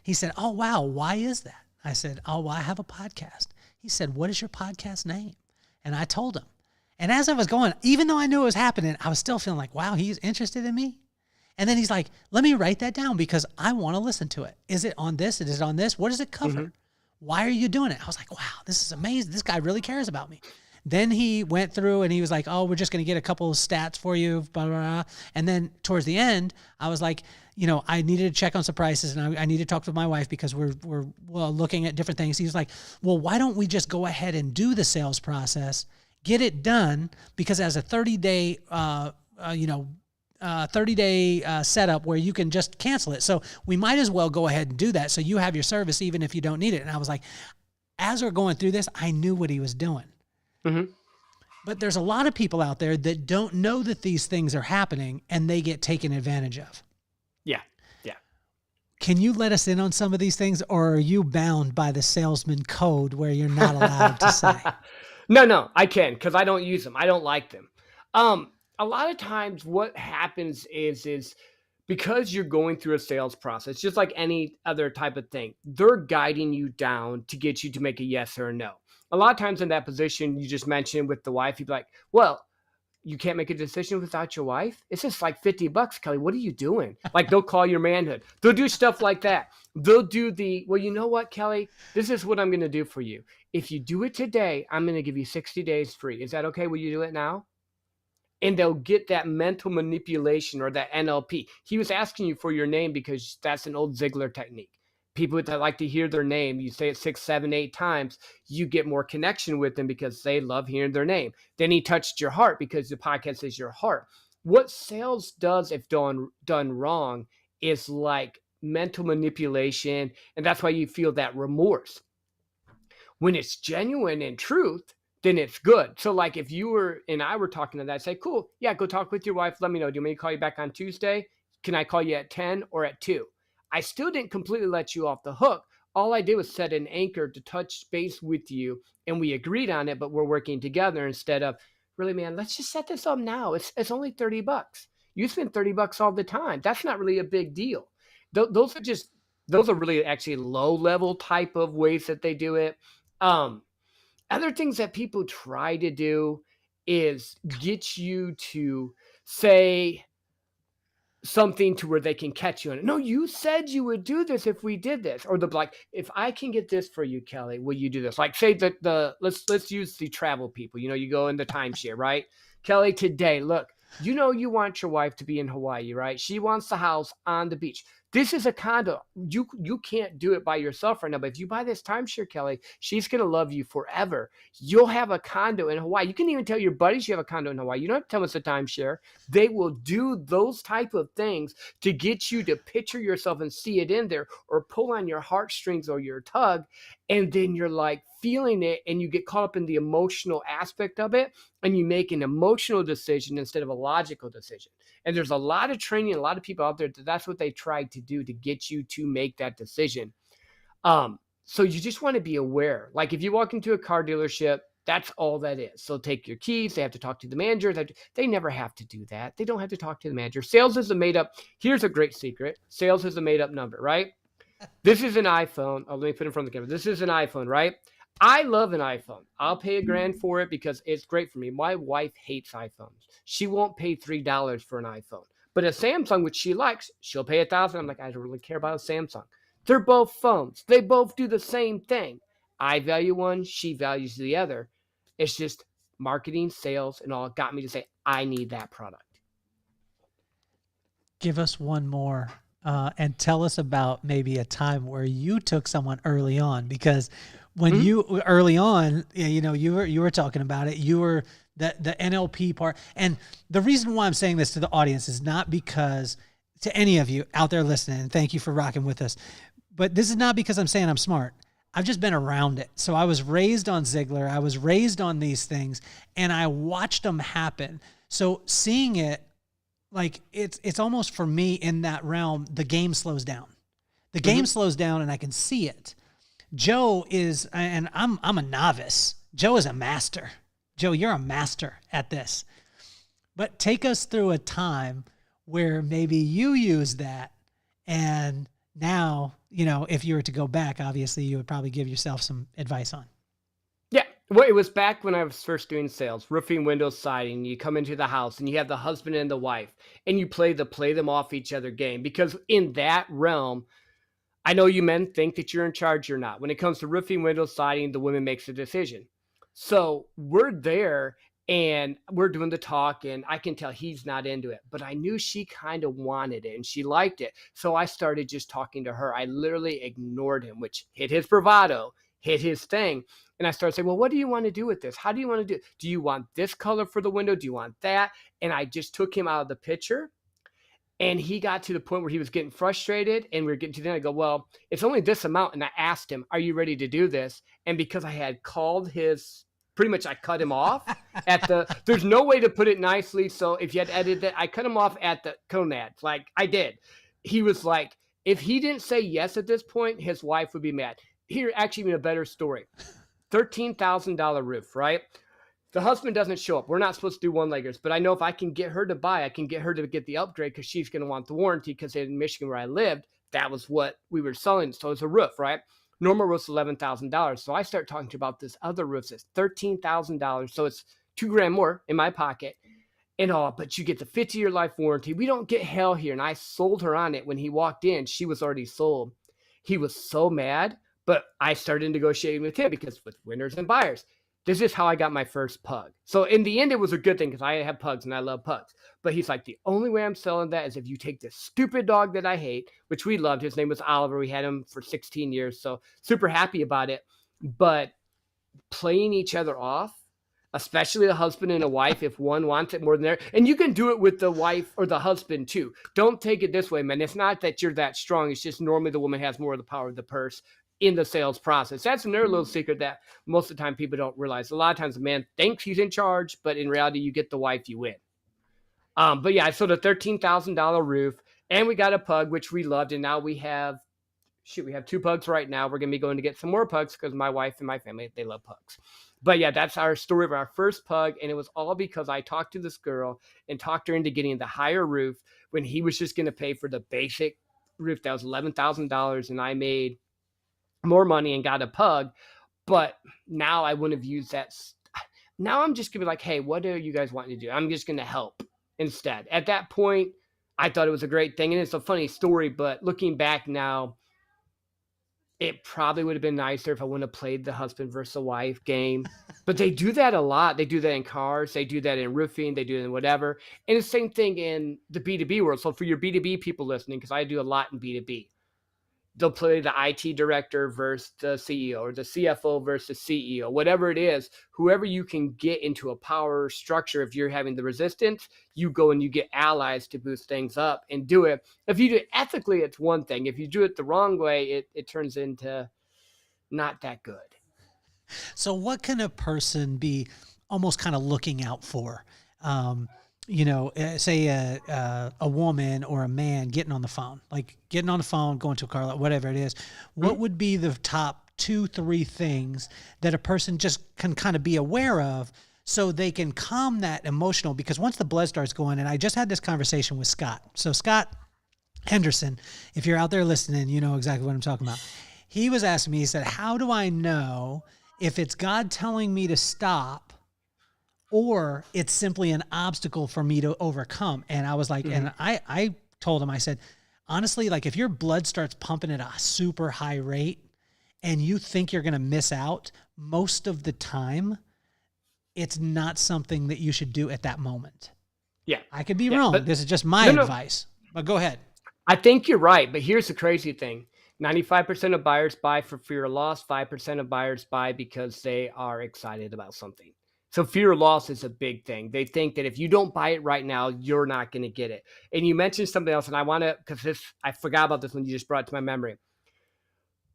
He said, "Oh, wow. Why is that?" I said, "Oh, well, I have a podcast." He said, "What is your podcast name?" And I told him. And as I was going, even though I knew it was happening, I was still feeling like, wow, he's interested in me. And then he's like, "Let me write that down because I want to listen to it. Is it on this? Is it on this? What does it cover? Why are you doing it?" I was like, wow, this is amazing. This guy really cares about me. Then he went through and he was like, "Oh, we're just going to get a couple of stats for you." Blah, blah, blah. And then towards the end, I was like, I needed to check on some prices and I need to talk to my wife because we're looking at different things. He was like, "Well, why don't we just go ahead and do the sales process, get it done, because as a 30-day, 30-day setup where you can just cancel it. So we might as well go ahead and do that. So you have your service even if you don't need it." And I was like, as we're going through this, I knew what he was doing. Mm-hmm. But there's a lot of people out there that don't know that these things are happening and they get taken advantage of. Yeah. Yeah. Can you let us in on some of these things, or are you bound by the salesman code where you're not allowed to say? No, I can, because I don't use them. I don't like them. A lot of times what happens is because you're going through a sales process, just like any other type of thing, they're guiding you down to get you to make a yes or a no. A lot of times in that position you just mentioned with the wife, you'd be like, "Well, you can't make a decision without your wife? It's just like $50, Kelly. What are you doing?" Like they'll call your manhood. They'll do stuff like that. They'll do well, you know what, Kelly? This is what I'm going to do for you. If you do it today, I'm going to give you 60 days free. Is that okay? Will you do it now? And they'll get that mental manipulation or that NLP. He was asking you for your name because that's an old Ziegler technique. People that like to hear their name, you say it 6, 7, 8 times, you get more connection with them because they love hearing their name. Then he touched your heart because the podcast is your heart. What sales does, if done wrong, is like mental manipulation. And that's why you feel that remorse. When it's genuine and truth, then it's good. So like if you and I were talking to that, I'd say, "Cool. Yeah, go talk with your wife. Let me know. Do you want me to call you back on Tuesday? Can I call you at 10 or at 2? I still didn't completely let you off the hook. All I did was set an anchor to touch base with you, and we agreed on it, but we're working together instead of, really, man, let's just set this up now. It's only $30. You spend $30 all the time. That's not really a big deal." Those are really actually low level type of ways that they do it. Other things that people try to do is get you to say something to where they can catch you on it. "No, you said you would do this if we did this." Or they'll be like, "If I can get this for you, Kelly, will you do this?" Like say that let's use the travel people. You go in the timeshare, right? "Kelly, today, look, you want your wife to be in Hawaii, right? She wants the house on the beach. This is a condo. You can't do it by yourself right now, but if you buy this timeshare, Kelly, she's going to love you forever. You'll have a condo in Hawaii. You can even tell your buddies you have a condo in Hawaii. You don't have to tell them it's a timeshare." They will do those type of things to get you to picture yourself and see it in there, or pull on your heartstrings or your tug. And then you're like feeling it and you get caught up in the emotional aspect of it and you make an emotional decision instead of a logical decision. And there's a lot of training, a lot of people out there that's what they tried to do to get you to make that decision. So you just want to be aware. Like if you walk into a car dealership, that's all that is. So take your keys. They have to talk to the manager. They never have to do that. They don't have to talk to the manager. Sales is a made up. Here's a great secret. Sales is a made up number, right? This is an iPhone. Oh, let me put it in front of the camera. This is an iPhone, right? I love an iPhone. I'll pay $1,000 for it because it's great for me. My wife hates iPhones. She won't pay $3 for an iPhone. But a Samsung, which she likes, she'll pay $1,000. I'm like, I don't really care about a Samsung. They're both phones. They both do the same thing. I value one. She values the other. It's just marketing, sales, and all got me to say, I need that product. Give us one more and tell us about maybe a time where you took someone early on, because when you early on, you know, you were talking about it, you were the NLP part. And the reason why I'm saying this to the audience is not because to any of you out there listening, and thank you for rocking with us, but this is not because I'm saying I'm smart. I've just been around it. So I was raised on Ziegler. I was raised on these things and I watched them happen. So seeing it, like it's almost for me in that realm, the game slows down. The game slows down and I can see it. Joe is, and I'm a novice. Joe is a master. Joe, you're a master at this. But take us through a time where maybe you use that and now, you know, if you were to go back, obviously you would probably give yourself some advice on. Yeah. Well, it was back when I was first doing sales, roofing, windows, siding. You come into the house and you have the husband and the wife and you play them off each other game, because in that realm, I know you men think that you're in charge. You're not. When it comes to roofing, windows, siding, the woman makes a decision. So we're there and we're doing the talk and I can tell he's not into it, but I knew she kind of wanted it and she liked it. So I started just talking to her. I literally ignored him, which hit his bravado, hit his thing. And I started saying, well, what do you want to do with this? How do you want to do it? Do you want this color for the window? Do you want that? And I just took him out of the picture. And he got to the point where he was getting frustrated and we were getting to the end. I go, well, it's only this amount. And I asked him, are you ready to do this? And because I had called pretty much I cut him off there's no way to put it nicely. So if you had edited it, I cut him off at the conads. Like I did. He was like, if he didn't say yes at this point, his wife would be mad. Here, actually, even a better story. $13,000 roof, right? The husband doesn't show up. We're not supposed to do one-leggers, but I know if I can get her to buy, I can get her to get the upgrade because she's going to want the warranty, because in Michigan where I lived, that was what we were selling. So it's a roof, right? Normal roof's $11,000. So I start talking to about this other roof that's $13,000. So it's $2,000 more in my pocket and all, but you get the 50-year life warranty. We don't get hell here. And I sold her on it. When he walked in, she was already sold. He was so mad, but I started negotiating with him because with winners and buyers, this is how I got my first pug. So in the end, it was a good thing because I have pugs and I love pugs. But he's like, the only way I'm selling that is if you take this stupid dog that I hate, which we loved. His name was Oliver. We had him for 16 years. So super happy about it. But playing each other off, especially the husband and a wife, if one wants it more than the other. And you can do it with the wife or the husband too. Don't take it this way, man. It's not that you're that strong. It's just normally the woman has more of the power of the purse in the sales process. That's another little secret that most of the time people don't realize. A lot of times the man thinks he's in charge, but in reality, you get the wife, you win. But yeah, I sold a $13,000 roof and we got a pug, which we loved. And now we have 2 pugs right now. We're going to be going to get some more pugs because my wife and my family, they love pugs. But yeah, that's our story of our first pug. And it was all because I talked to this girl and talked her into getting the higher roof when he was just going to pay for the basic roof. That was $11,000 and I made more money and got a pug. But now I wouldn't have used that. Now I'm just going to be like, hey, what do you guys want to do? I'm just going to help instead. At that point, I thought it was a great thing. And it's a funny story, but looking back now, it probably would have been nicer if I wouldn't have played the husband versus wife game. But they do that a lot. They do that in cars. They do that in roofing. They do it in whatever. And the same thing in the B2B world. So for your B2B people listening, because I do a lot in B2B, they'll play the IT director versus the CEO or the CFO versus CEO, whatever it is, whoever you can get into a power structure. If you're having the resistance, you go and you get allies to boost things up and do it. If you do it ethically, it's one thing. If you do it the wrong way, it turns into not that good. So what can a person be almost kind of looking out for? Say a woman or a man getting on the phone, going to a car lot, whatever it is. What would be the top 2-3 things that a person just can kind of be aware of so they can calm that emotional? Because once the blood starts going, and I just had this conversation with Scott. So Scott Henderson, if you're out there listening, you know exactly what I'm talking about. He was asking me, he said, how do I know if it's God telling me to stop or it's simply an obstacle for me to overcome? And I was like, and I told him, I said, honestly, like if your blood starts pumping at a super high rate and you think you're going to miss out, most of the time, it's not something that you should do at that moment. Yeah. I could be wrong. This is just my advice, but go ahead. I think you're right, but here's the crazy thing. 95% of buyers buy for fear of loss. 5% of buyers buy because they are excited about something. So fear of loss is a big thing. They think that if you don't buy it right now, you're not going to get it. And you mentioned something else, and I want to, because I forgot about this when you just brought it to my memory.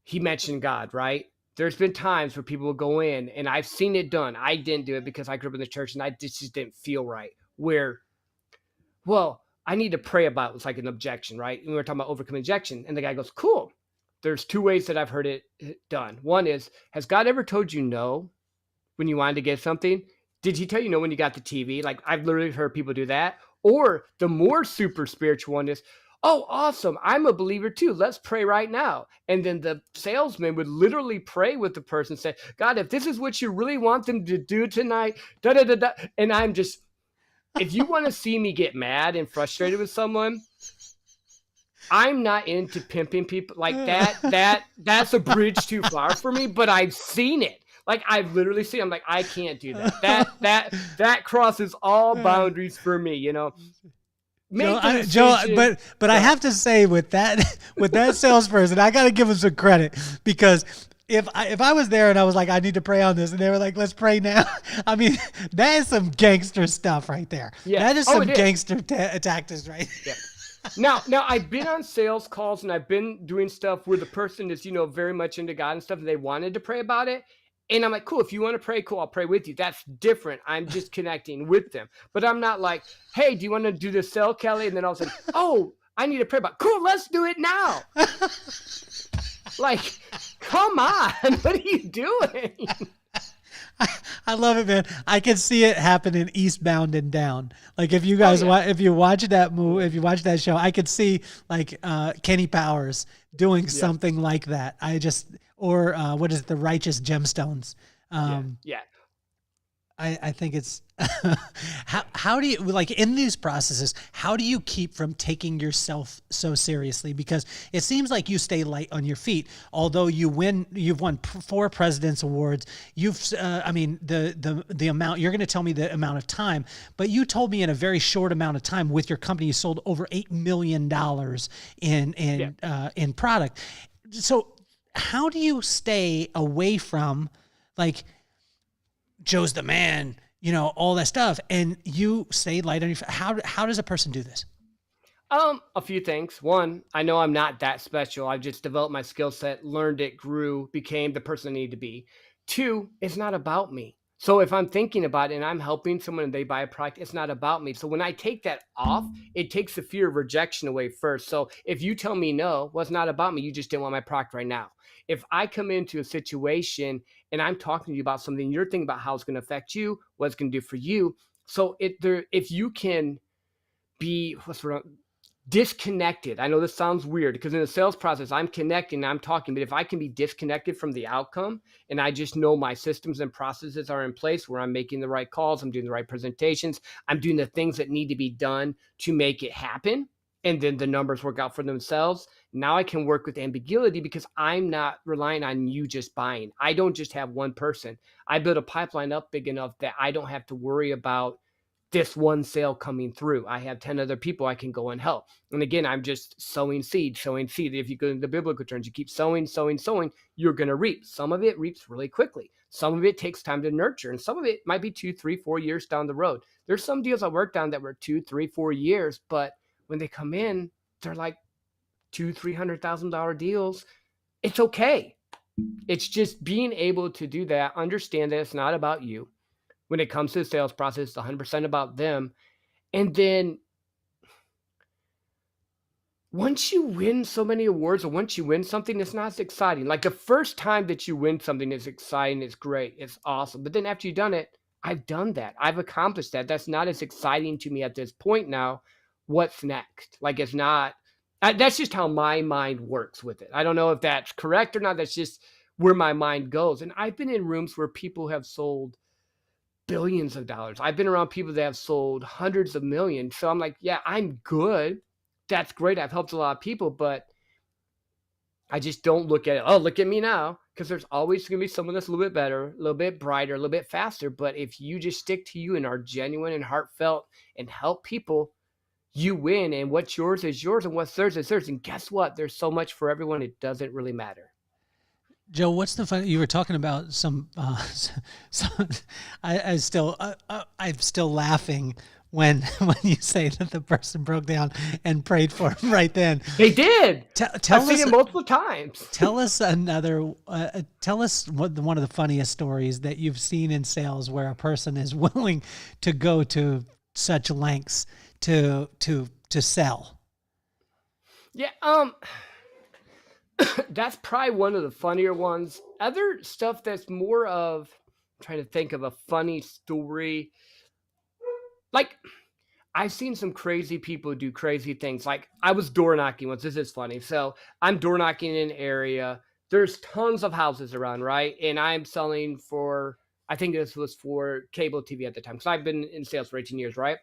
He mentioned God, right? There's been times where people will go in, and I've seen it done. I didn't do it because I grew up in the church, and I just didn't feel right. Where, well, I need to pray about it. It's like an objection, right? And we were talking about overcoming objection. And the guy goes, cool. There's 2 ways that I've heard it done. One is, has God ever told you no when you wanted to get something? Did he tell you no when you got the TV? Like, I've literally heard people do that. Or the more super spiritual one is, oh, awesome. I'm a believer too. Let's pray right now. And then the salesman would literally pray with the person, say, God, if this is what you really want them to do tonight, da da da da. And I'm just, if you want to see me get mad and frustrated with someone, I'm not into pimping people like that. That's a bridge too far for me, but I've seen it. Like I've literally seen, I'm like, I can't do that. That crosses all boundaries for me, you know. Joe, but I have to say with that salesperson, I got to give him some credit, because if I was there and I was like, I need to pray on this, and they were like, let's pray now. I mean, that is some gangster stuff right there. Yeah. That is some gangster tactics, right? Yeah. Now I've been on sales calls and I've been doing stuff where the person is, very much into God and stuff, and they wanted to pray about it. And I'm like, cool, if you want to pray, cool, I'll pray with you. That's different. I'm just connecting with them. But I'm not like, hey, do you want to do this sell, Kelly? And then I'll say, oh, I need to pray about it. Cool, let's do it now. Like, come on, what are you doing? I love it, man. I can see it happen in Eastbound and Down. Like if you guys if you watch that movie, if you watch that show, I could see like Kenny Powers doing something like that. Or what is it, The Righteous Gemstones? I think it's how do you, like in these processes, how do you keep from taking yourself so seriously? Because it seems like you stay light on your feet, although you've won 4 President's Awards. The amount, you're going to tell me the amount of time, but you told me in a very short amount of time with your company, you sold over $8 million in product. So how do you stay away from like, Joe's the man, all that stuff, and you stay light on your feet? How does a person do this? A few things. One, I know I'm not that special. I've just developed my skill set, learned it, grew, became the person I need to be. 2, it's not about me. So if I'm thinking about it and I'm helping someone and they buy a product, it's not about me. So when I take that off, it takes the fear of rejection away first. So if you tell me no, well, it's not about me. You just didn't want my product right now. If I come into a situation and I'm talking to you about something, you're thinking about how it's going to affect you, what it's going to do for you. So if you can be disconnected. I know this sounds weird because in the sales process, I'm connecting, I'm talking, but if I can be disconnected from the outcome and I just know my systems and processes are in place where I'm making the right calls, I'm doing the right presentations, I'm doing the things that need to be done to make it happen, and then the numbers work out for themselves. Now I can work with ambiguity because I'm not relying on you just buying. I don't just have one person. I build a pipeline up big enough that I don't have to worry about this one sale coming through. I have 10 other people I can go and help. And again, I'm just sowing seed. If you go into the biblical terms, you keep sowing, you're going to reap. Some of it reaps really quickly. Some of it takes time to nurture. And some of it might be 2, 3, 4 years down the road. There's some deals I worked on that were 2, 3, 4 years, but when they come in, they're like $200,000, $300,000 deals. It's okay. It's just being able to do that, understand that it's not about you. When it comes to the sales process, it's 100% about them. And then once you win so many awards, or once you win something, it's not as exciting. Like the first time that you win something is exciting, it's great, it's awesome. But then after you've done it, I've done that. I've accomplished that. That's not as exciting to me at this point now. What's next? Like it's not, that's just how my mind works with it. I don't know if that's correct or not. That's just where my mind goes. And I've been in rooms where people have sold billions of dollars. I've been around people that have sold hundreds of millions. So I'm like, yeah, I'm good. That's great. I've helped a lot of people, but I just don't look at it. Oh, look at me now. Because there's always going to be someone that's a little bit better, a little bit brighter, a little bit faster. But if you just stick to you and are genuine and heartfelt and help people, you win. And what's yours is yours, and what's theirs is theirs. And guess what? There's so much for everyone. It doesn't really matter. Joe, what's the fun? You were talking about some. I'm still laughing when you say that the person broke down and prayed for him right then. They did. Tell I've us seen it multiple times. Tell us another. Tell us one of the funniest stories that you've seen in sales where a person is willing to go to such lengths to sell. Yeah. That's probably one of the funnier ones. Other stuff that's more of, I'm trying to think of a funny story. Like, I've seen some crazy people do crazy things. Like, I was door knocking once. This is funny. So I'm door knocking in an area. There's tons of houses around, right? And I'm selling for, I think this was for cable TV at the time. So I've been in sales for 18 years, right?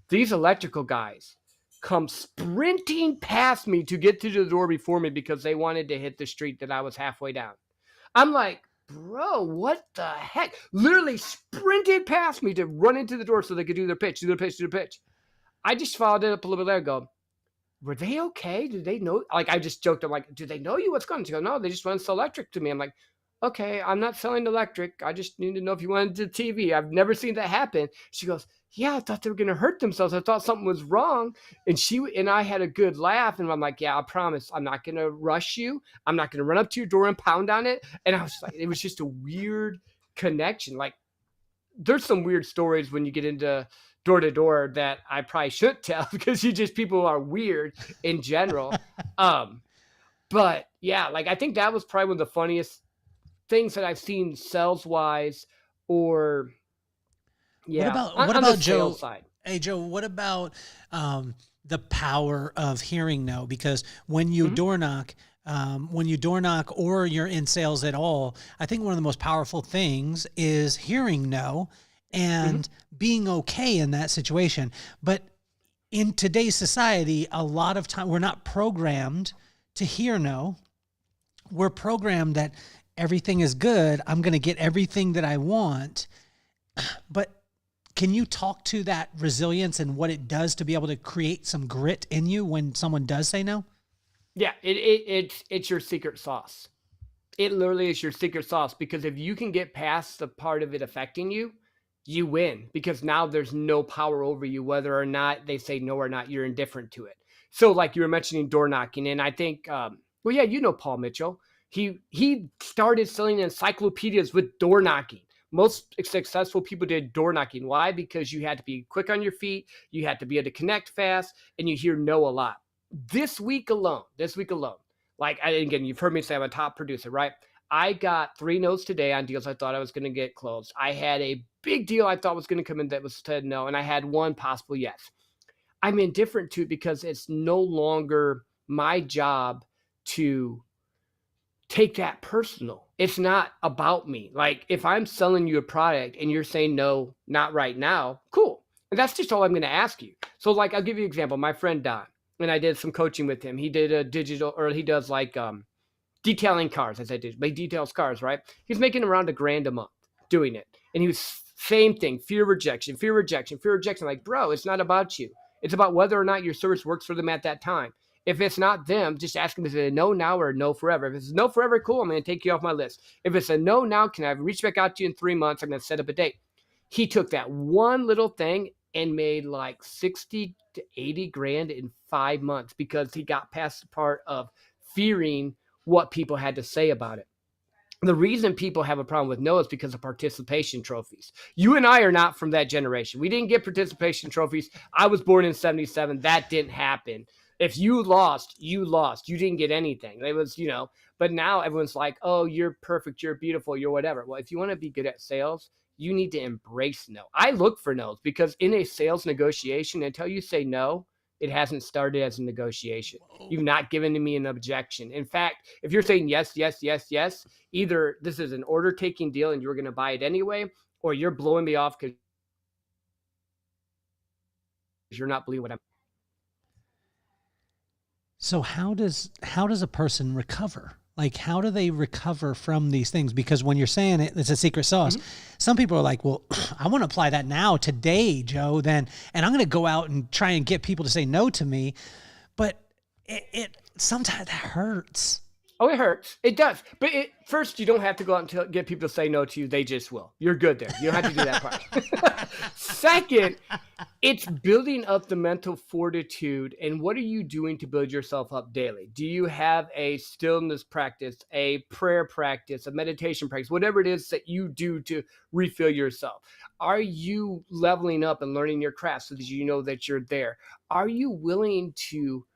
These electrical guys come sprinting past me to get to the door before me because they wanted to hit the street that I was halfway down. I'm like, bro, what the heck? Literally sprinted past me to run into the door so they could do their pitch. I just followed it up a little bit later and go, were they okay? Did they know? Like, I just joked. I'm like, do they know you? What's going on? She goes, no, they just want to sell electric to me. I'm like, okay, I'm not selling electric. I just need to know if you wanted to TV. I've never seen that happen. She goes, yeah, I thought they were going to hurt themselves. I thought something was wrong. And she and I had a good laugh. And I'm like, yeah, I promise I'm not going to rush you. I'm not going to run up to your door and pound on it. And I was like, it was just a weird connection. Like, there's some weird stories when you get into door to door that I probably shouldn't tell because people are weird in general. But yeah, like I think that was probably one of the funniest things that I've seen sales wise, or yeah. What about Joe? Side. Hey Joe, what about the power of hearing no? Because when you door knock, or you're in sales at all, I think one of the most powerful things is hearing no and being okay in that situation. But in today's society, a lot of time we're not programmed to hear no. We're programmed that everything is good. I'm going to get everything that I want. But can you talk to that resilience and what it does to be able to create some grit in you when someone does say no? Yeah, it's your secret sauce. It literally is your secret sauce, because if you can get past the part of it affecting you, you win, because now there's no power over you, whether or not they say no or not, you're indifferent to it. So like you were mentioning door knocking, and I think, well, yeah, you know Paul Mitchell. He started selling encyclopedias with door knocking. Most successful people did door knocking. Why? Because you had to be quick on your feet, you had to be able to connect fast, and you hear no a lot. This week alone, like, again, you've heard me say I'm a top producer, right? I got 3 no's today on deals I thought I was going to get closed. I had a big deal I thought was going to come in that was said no, and I had 1 possible yes. I'm indifferent to it because it's no longer my job to take that personal. It's not about me. Like, if I'm selling you a product and you're saying no, not right now, cool. And that's just all I'm going to ask you. So like, I'll give you an example. My friend Don, and I did some coaching with him. He did a digital, or he does like detailing cars, as I did. But he details cars, right? He's making around $1,000 a month doing it. And he was same thing, fear rejection. Like, bro, it's not about you. It's about whether or not your service works for them at that time. If it's not them, just ask them, is it a no now or a no forever? If it's a no forever, cool, I'm going to take you off my list. If it's a no now, can I reach back out to you in 3 months? I'm going to set up a date. He took that one little thing and made like 60 to 80 grand in 5 months, because he got past the part of fearing what people had to say about it. The reason people have a problem with no is because of participation trophies. You and I are not from that generation. We didn't get participation trophies. I was born in 77. That didn't happen. If you lost, you lost. You didn't get anything. It was, but now everyone's like, oh, you're perfect. You're beautiful. You're whatever. Well, if you want to be good at sales, you need to embrace no. I look for no's because in a sales negotiation, until you say no, it hasn't started as a negotiation. You've not given me an objection. In fact, if you're saying yes, yes, yes, yes, either this is an order taking deal and you're going to buy it anyway, or you're blowing me off because you're not believing what I'm. So how does a person recover? Like, how do they recover from these things? Because when you're saying it's a secret sauce, some people are like, well, I want to apply that now today, Joe, and I'm going to go out and try and get people to say no to me. But it sometimes that hurts. Oh, it hurts. It does. But first, you don't have to go out and get people to say no to you. They just will. You're good there. You don't have to do that part. Second, it's building up the mental fortitude. And what are you doing to build yourself up daily? Do you have a stillness practice, a prayer practice, a meditation practice, whatever it is that you do to refill yourself? Are you leveling up and learning your craft so that you know that you're there? Are you willing to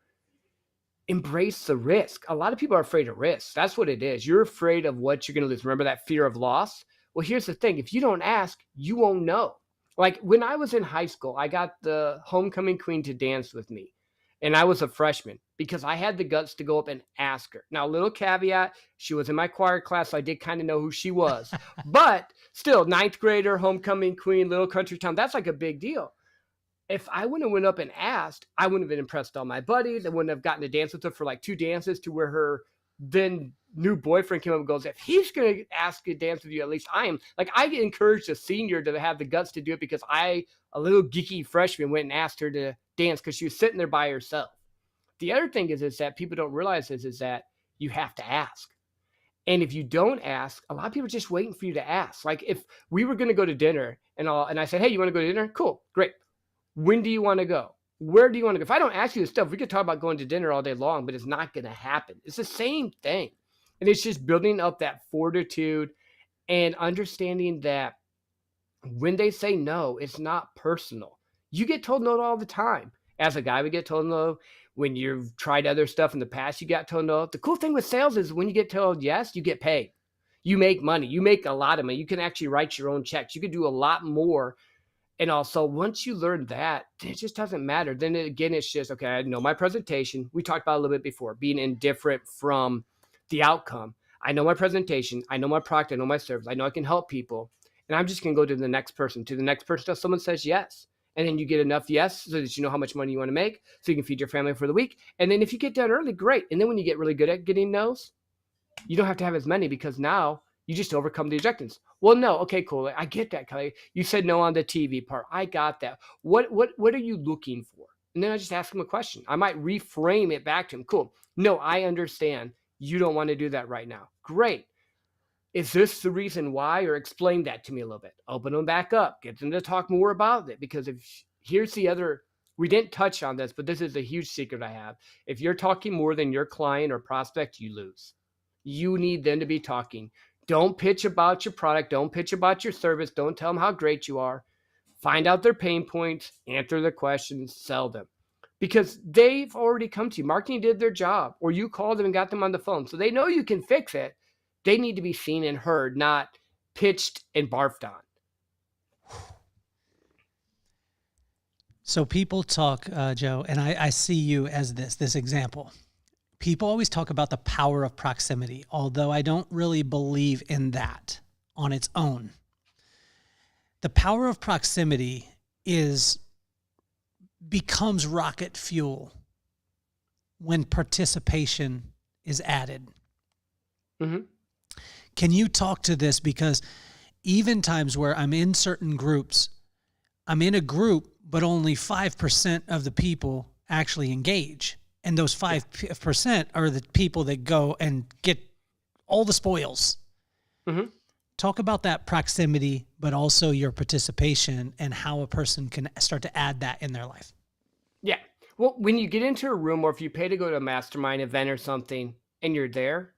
embrace the risk? A lot of people are afraid of risk. That's what it is. You're afraid of what you're going to lose. Remember that fear of loss? Well, here's the thing. If you don't ask, you won't know. Like when I was in high school, I got the homecoming queen to dance with me. And I was a freshman because I had the guts to go up and ask her. Now, a little caveat, she was in my choir class, so I did kind of know who she was. But still, ninth grader, homecoming queen, little country town, that's like a big deal. If I wouldn't have went up and asked, I wouldn't have been impressed all my buddies. I wouldn't have gotten to dance with her for like 2 dances to where her then new boyfriend came up and goes, if he's going to ask to dance with you, at least I am. Like I encouraged a senior to have the guts to do it because a little geeky freshman, went and asked her to dance because she was sitting there by herself. The other thing is that people don't realize is that you have to ask. And if you don't ask, a lot of people are just waiting for you to ask. Like if we were going to go to dinner and I said, hey, you want to go to dinner? Cool, great. When do you want to go? Where do you want to go? If I don't ask you this stuff, we could talk about going to dinner all day long, but it's not going to happen. It's the same thing. And it's just building up that fortitude and understanding that when they say no, it's not personal. You get told no all the time. As a guy, we get told no. When you've tried other stuff in the past, you got told no. The cool thing with sales is when you get told yes, you get paid. You make money. You make a lot of money. You can actually write your own checks. You can do a lot more. And also, once you learn that, it just doesn't matter. Then again, it's just, okay, I know my presentation. We talked about it a little bit before, being indifferent from the outcome. I know my presentation. I know my product. I know my service. I know I can help people. And I'm just going to go to the next person. To the next person until someone says yes. And then you get enough yes so that you know how much money you want to make so you can feed your family for the week. And then if you get done early, great. And then when you get really good at getting no's, you don't have to have as many because now you just overcome the objections. Well, no. Okay, cool. I get that, Kelly. You said no on the TV part. I got that. What are you looking for? And then I just ask him a question. I might reframe it back to him. Cool. No, I understand. You don't want to do that right now. Great. Is this the reason why? Or explain that to me a little bit. Open them back up. Get them to talk more about it. Because here's the other, we didn't touch on this, but this is a huge secret I have. If you're talking more than your client or prospect, you lose. You need them to be talking. Don't pitch about your product. Don't pitch about your service. Don't tell them how great you are. Find out their pain points, answer their questions, sell them. Because they've already come to you. Marketing did their job, or you called them and got them on the phone. So they know you can fix it. They need to be seen and heard, not pitched and barfed on. So people talk, Joe, and I see you as this example. People always talk about the power of proximity, although I don't really believe in that on its own. The power of proximity becomes rocket fuel when participation is added. Mm-hmm. Can you talk to this? Because even times where I'm in certain groups, I'm in a group, but only 5% of the people actually engage. And those 5% are the people that go and get all the spoils. Mm-hmm. Talk about that proximity, but also your participation and how a person can start to add that in their life. Yeah. Well, when you get into a room or if you pay to go to a mastermind event or something and you're there,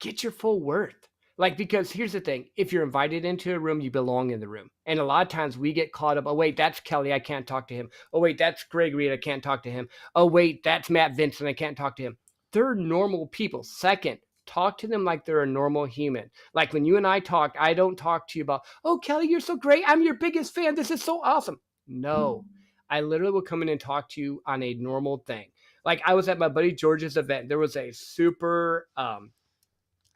get your full worth. Like, because here's the thing, if you're invited into a room, you belong in the room. And a lot of times we get caught up, oh, wait, that's Kelly, I can't talk to him. Oh, wait, that's Gregory, I can't talk to him. Oh, wait, that's Matt Vincent, I can't talk to him. They're normal people. Second, talk to them like they're a normal human. Like when you and I talk, I don't talk to you about, oh, Kelly, you're so great. I'm your biggest fan. This is so awesome. No, I literally will come in and talk to you on a normal thing. Like I was at my buddy George's event. There was a super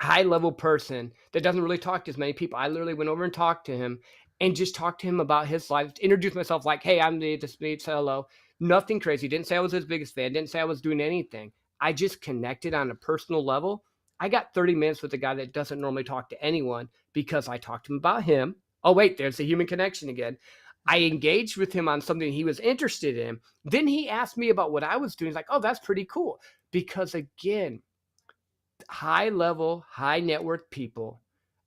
high level person that doesn't really talk to as many people. I literally went over and talked to him and just talked to him about his life, introduced myself like, hey, I'm the speed, say hello. Nothing crazy. Didn't say I was his biggest fan. Didn't say I was doing anything. I just connected on a personal level. I got 30 minutes with a guy that doesn't normally talk to anyone because I talked to him about him. Oh, wait, there's the human connection again. I engaged with him on something he was interested in. Then he asked me about what I was doing. He's like, oh, that's pretty cool. Because again, high level, high net worth people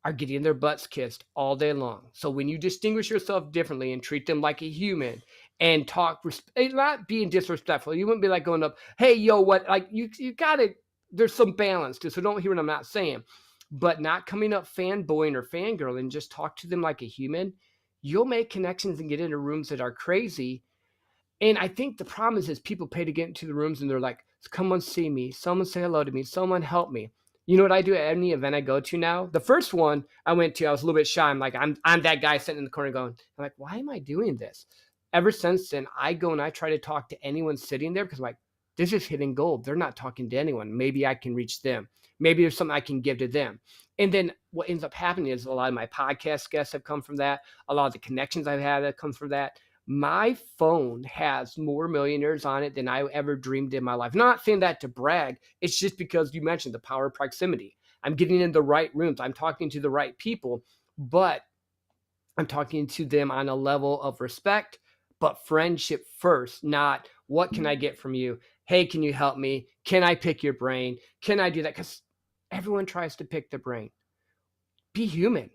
are getting their butts kissed all day long. So when you distinguish yourself differently and treat them like a human and talk, not being disrespectful, you wouldn't be like going up, hey, yo, what? Like you got to, there's some balance to, so don't hear what I'm not saying, but not coming up fanboying or fangirling, just talk to them like a human. You'll make connections and get into rooms that are crazy. And I think the problem is people pay to get into the rooms and they're like, come on, see me. Someone say hello to me. Someone help me. You know what I do at any event I go to now? The first one I went to, I was a little bit shy. I'm like, I'm that guy sitting in the corner going, I'm like, why am I doing this? Ever since then, I go and I try to talk to anyone sitting there because I'm like, this is hitting gold. They're not talking to anyone. Maybe I can reach them. Maybe there's something I can give to them. And then what ends up happening is a lot of my podcast guests have come from that. A lot of the connections I've had that come from that. My phone has more millionaires on it than I ever dreamed in my life. Not saying that to brag. It's just because you mentioned the power of proximity. I'm getting in the right rooms. I'm talking to the right people, but I'm talking to them on a level of respect, but friendship first, not what can I get from you? Hey, can you help me? Can I pick your brain? Can I do that? Because everyone tries to pick the brain. Be human.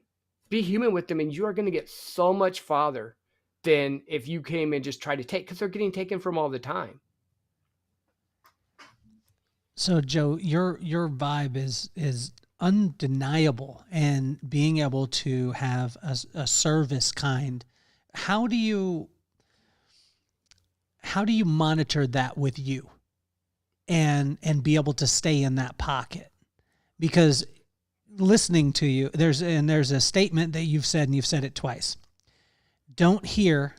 Be human with them, and you are going to get so much farther than if you came and just tried to take, because they're getting taken from all the time. So Joe, your vibe is undeniable, and being able to have a service kind. How do you monitor that with you and be able to stay in that pocket? Because listening to you, there's a statement that you've said, and you've said it twice. Don't hear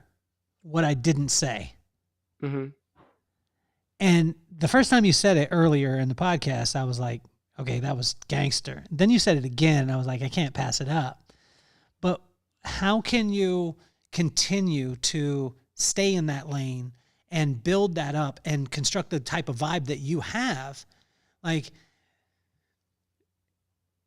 what I didn't say. Mm-hmm. And the first time you said it earlier in the podcast, I was like, okay, that was gangster. Then you said it again, and I was like, I can't pass it up. But how can you continue to stay in that lane and build that up and construct the type of vibe that you have, like,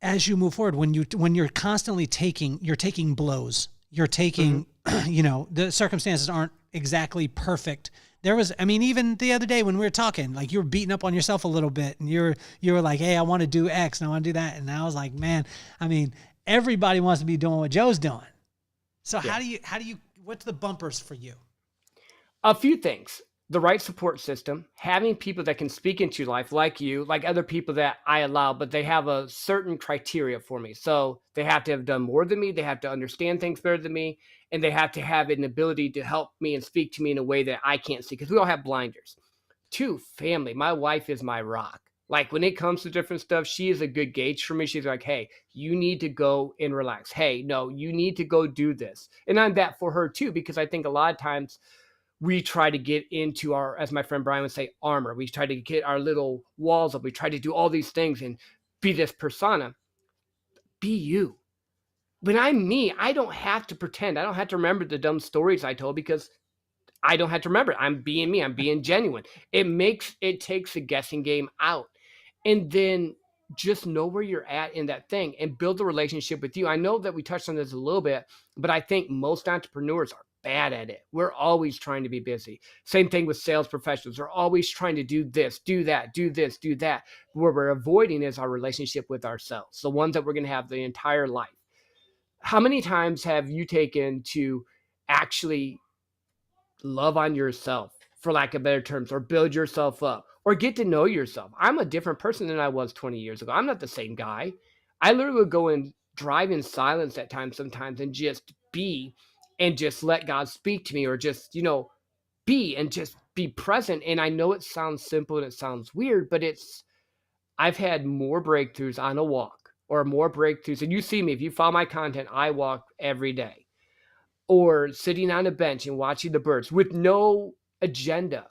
as you move forward, when you're constantly taking blows, you're taking, the circumstances aren't exactly perfect. There was, even the other day when we were talking, like you were beating up on yourself a little bit, and you were like, hey, I want to do X and I want to do that. And I was like, man, everybody wants to be doing what Joe's doing. So yeah. How do you, what's the bumpers for you? A few things. The right support system, having people that can speak into your life like you, like other people that I allow, but they have a certain criteria for me. So they have to have done more than me. They have to understand things better than me. And they have to have an ability to help me and speak to me in a way that I can't see, because we all have blinders. 2, family. My wife is my rock. Like when it comes to different stuff, she is a good gauge for me. She's like, hey, you need to go and relax. Hey, no, you need to go do this. And I'm that for her too, because I think a lot of times we try to get into our, as my friend Brian would say, armor. We try to get our little walls up. We try to do all these things and be this persona. Be you. When I'm me, I don't have to pretend. I don't have to remember the dumb stories I told, because I don't have to remember. I'm being me. I'm being genuine. It takes the guessing game out. And then just know where you're at in that thing and build a relationship with you. I know that we touched on this a little bit, but I think most entrepreneurs are bad at it. We're always trying to be busy. Same thing with sales professionals. We're always trying to do this, do that, do this, do that. What we're avoiding is our relationship with ourselves, the ones that we're going to have the entire life. How many times have you taken to actually love on yourself, for lack of better terms, or build yourself up, or get to know yourself? I'm a different person than I was 20 years ago. I'm not the same guy. I literally would go in drive in silence at times sometimes and just be and just let God speak to me, or just, be and just be present. And I know it sounds simple and it sounds weird, but I've had more breakthroughs on a walk, or more breakthroughs. And you see me, if you follow my content, I walk every day, or sitting on a bench and watching the birds with no agenda,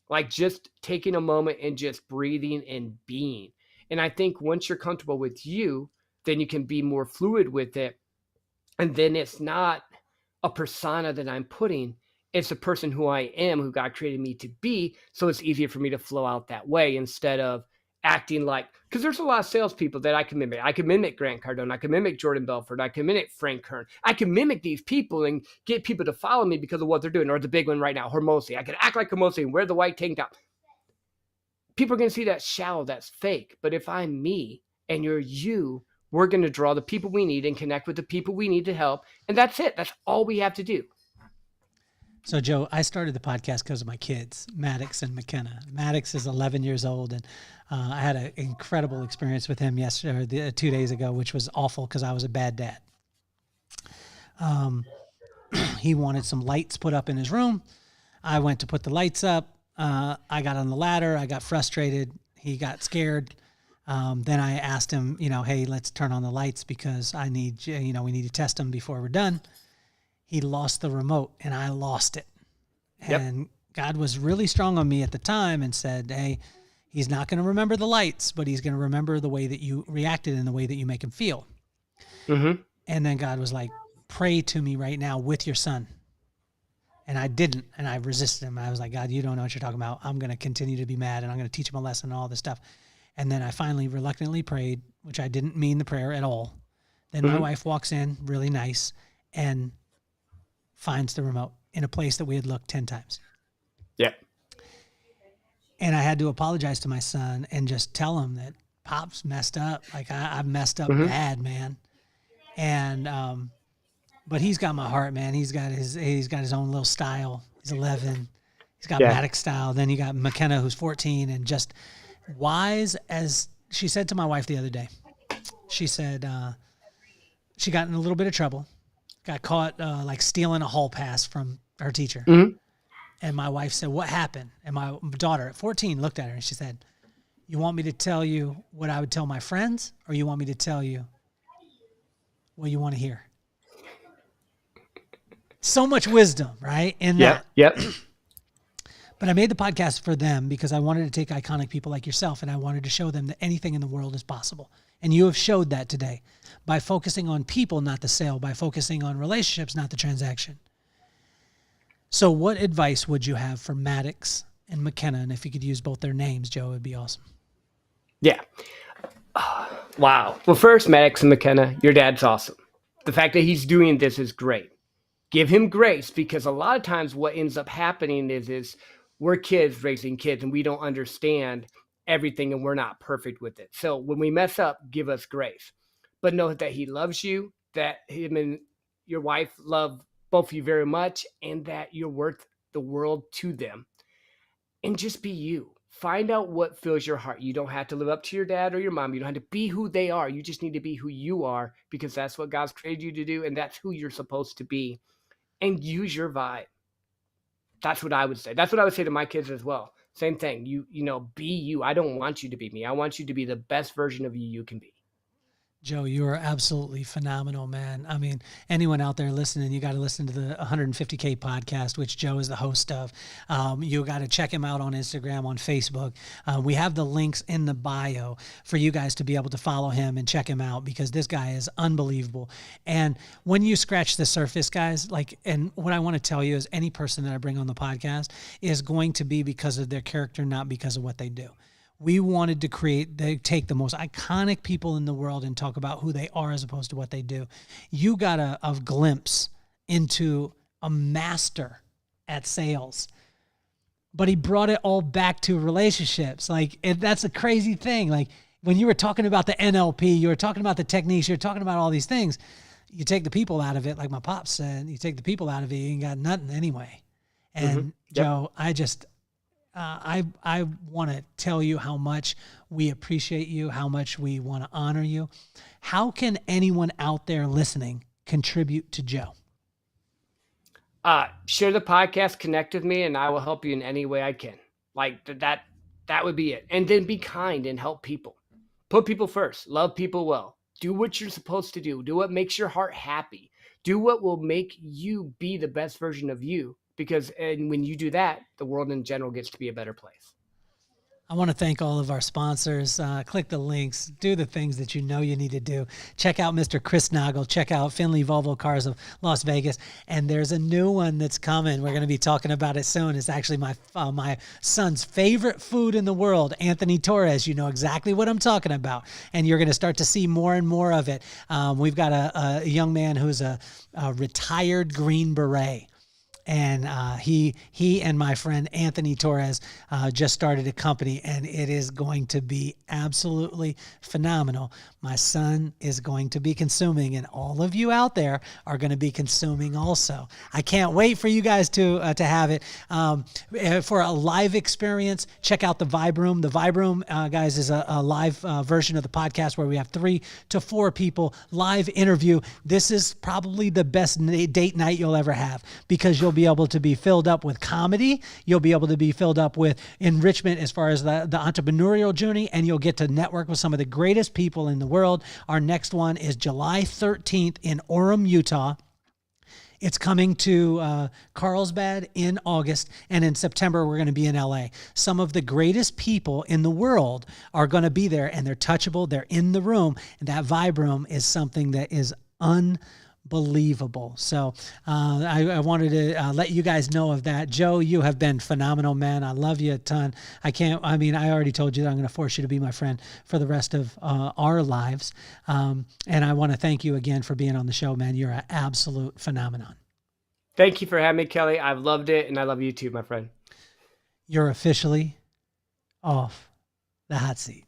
like just taking a moment and just breathing and being. And I think once you're comfortable with you, then you can be more fluid with it. And then it's not a persona that I'm putting, it's the person who I am, who God created me to be. So it's easier for me to flow out that way, instead of acting like, because there's a lot of salespeople that I can mimic. I can mimic Grant Cardone. I can mimic Jordan Belfort. I can mimic Frank Kern. I can mimic these people and get people to follow me because of what they're doing. Or the big one right now, Hormozi. I can act like Hormozi and wear the white tank top. People are going to see that's shallow, that's fake. But if I'm me and you're you, we're going to draw the people we need and connect with the people we need to help. And that's it. That's all we have to do. So, Joe, I started the podcast because of my kids, Maddox and McKenna. Maddox is 11 years old, and I had an incredible experience with him 2 days ago, which was awful because I was a bad dad. He wanted some lights put up in his room. I went to put the lights up. I got on the ladder. I got frustrated. He got scared. Then I asked him, hey, let's turn on the lights because we need to test them before we're done. He lost the remote and I lost it. And yep. God was really strong on me at the time and said, hey, he's not going to remember the lights, but he's going to remember the way that you reacted and the way that you make him feel. Mm-hmm. And then God was like, pray to me right now with your son. And I didn't. And I resisted him. I was like, God, you don't know what you're talking about. I'm going to continue to be mad and I'm going to teach him a lesson and all this stuff. And then I finally reluctantly prayed, which I didn't mean the prayer at all. Then my wife walks in, really nice, and finds the remote in a place that we had looked 10 times. Yeah. And I had to apologize to my son and just tell him that Pop's messed up. Like I've messed up bad, man. And, but he's got my heart, man. He's got his own little style. He's 11. He's got Maddox style. Then you got McKenna, who's 14, and just wise as she said to my wife the other day. She said, she got in a little bit of trouble. Got caught like stealing a hall pass from her teacher. Mm-hmm. And my wife said, what happened? And my daughter at 14 looked at her and she said, you want me to tell you what I would tell my friends, or you want me to tell you what you want to hear? So much wisdom, right? In that. Yep. But I made the podcast for them because I wanted to take iconic people like yourself and I wanted to show them that anything in the world is possible. And you have showed that today by focusing on people, not the sale, by focusing on relationships, not the transaction. So what advice would you have for Maddox and McKenna? And if you could use both their names, Joe, it would be awesome. Yeah. Wow. Well, first, Maddox and McKenna, your dad's awesome. The fact that he's doing this is great. Give him grace, because a lot of times what ends up happening is we're kids raising kids and we don't understand everything and we're not perfect with it. So when we mess up, give us grace. But know that he loves you, that him and your wife love both of you very much, and that you're worth the world to them. And just be you. Find out what fills your heart. You don't have to live up to your dad or your mom. You don't have to be who they are. You just need to be who you are, because that's what God's created you to do, and that's who you're supposed to be. And use your vibe. That's what I would say. That's what I would say to my kids as well. Same thing. You be you. I don't want you to be me. I want you to be the best version of you can be. Joe, you are absolutely phenomenal, man. I mean, anyone out there listening, you got to listen to the 150K podcast, which Joe is the host of. You got to check him out on Instagram, on Facebook. We have the links in the bio for you guys to be able to follow him and check him out, because this guy is unbelievable. And when you scratch the surface, guys, and what I want to tell you is any person that I bring on the podcast is going to be because of their character, not because of what they do. We wanted to take the most iconic people in the world and talk about who they are as opposed to what they do. You got a glimpse into a master at sales, but he brought it all back to relationships. That's a crazy thing. Like when you were talking about the NLP, you were talking about the techniques, you're talking about all these things. You take the people out of it, like my pops said, you take the people out of it, you ain't got nothing anyway. And Joe, I want to tell you how much we appreciate you, how much we want to honor you. How can anyone out there listening contribute to Joe? Share the podcast, connect with me, and I will help you in any way I can. Like that would be it. And then be kind and help people. Put people first. Love people well. Do what you're supposed to do. Do what makes your heart happy. Do what will make you be the best version of you. Because when you do that, the world in general gets to be a better place. I want to thank all of our sponsors. Click the links, do the things that you know you need to do. Check out Mr. Chris Nagel. Check out Findlay Volvo Cars of Las Vegas. And there's a new one that's coming. We're going to be talking about it soon. It's actually my son's favorite food in the world, Anthony Torres. You know exactly what I'm talking about. And you're going to start to see more and more of it. We've got a young man who's a retired Green Beret. And he and my friend Anthony Torres just started a company, and it is going to be absolutely phenomenal. My son is going to be consuming, and all of you out there are going to be consuming also. I can't wait for you guys to have it. For a live experience, check out the Vibe Room. The Vibe Room, guys, is a live version of the podcast where we have 3 to 4 people live interview. This is probably the best date night you'll ever have, because you'll be able to be filled up with comedy. You'll be able to be filled up with enrichment as far as the entrepreneurial journey, and you'll get to network with some of the greatest people in the world. Our next one is July 13th in Orem, Utah. It's coming to Carlsbad in August, and in September, we're going to be in LA. Some of the greatest people in the world are going to be there, and they're touchable. They're in the room, and that Vibe Room is something that is unbelievable. So I wanted to let you guys know of that. Joe, you have been phenomenal, man. I love you a ton. I already told you that I'm going to force you to be my friend for the rest of our lives. And I want to thank you again for being on the show, man. You're an absolute phenomenon. Thank you for having me, Kelly. I've loved it, and I love you too, my friend. You're officially off the hot seat.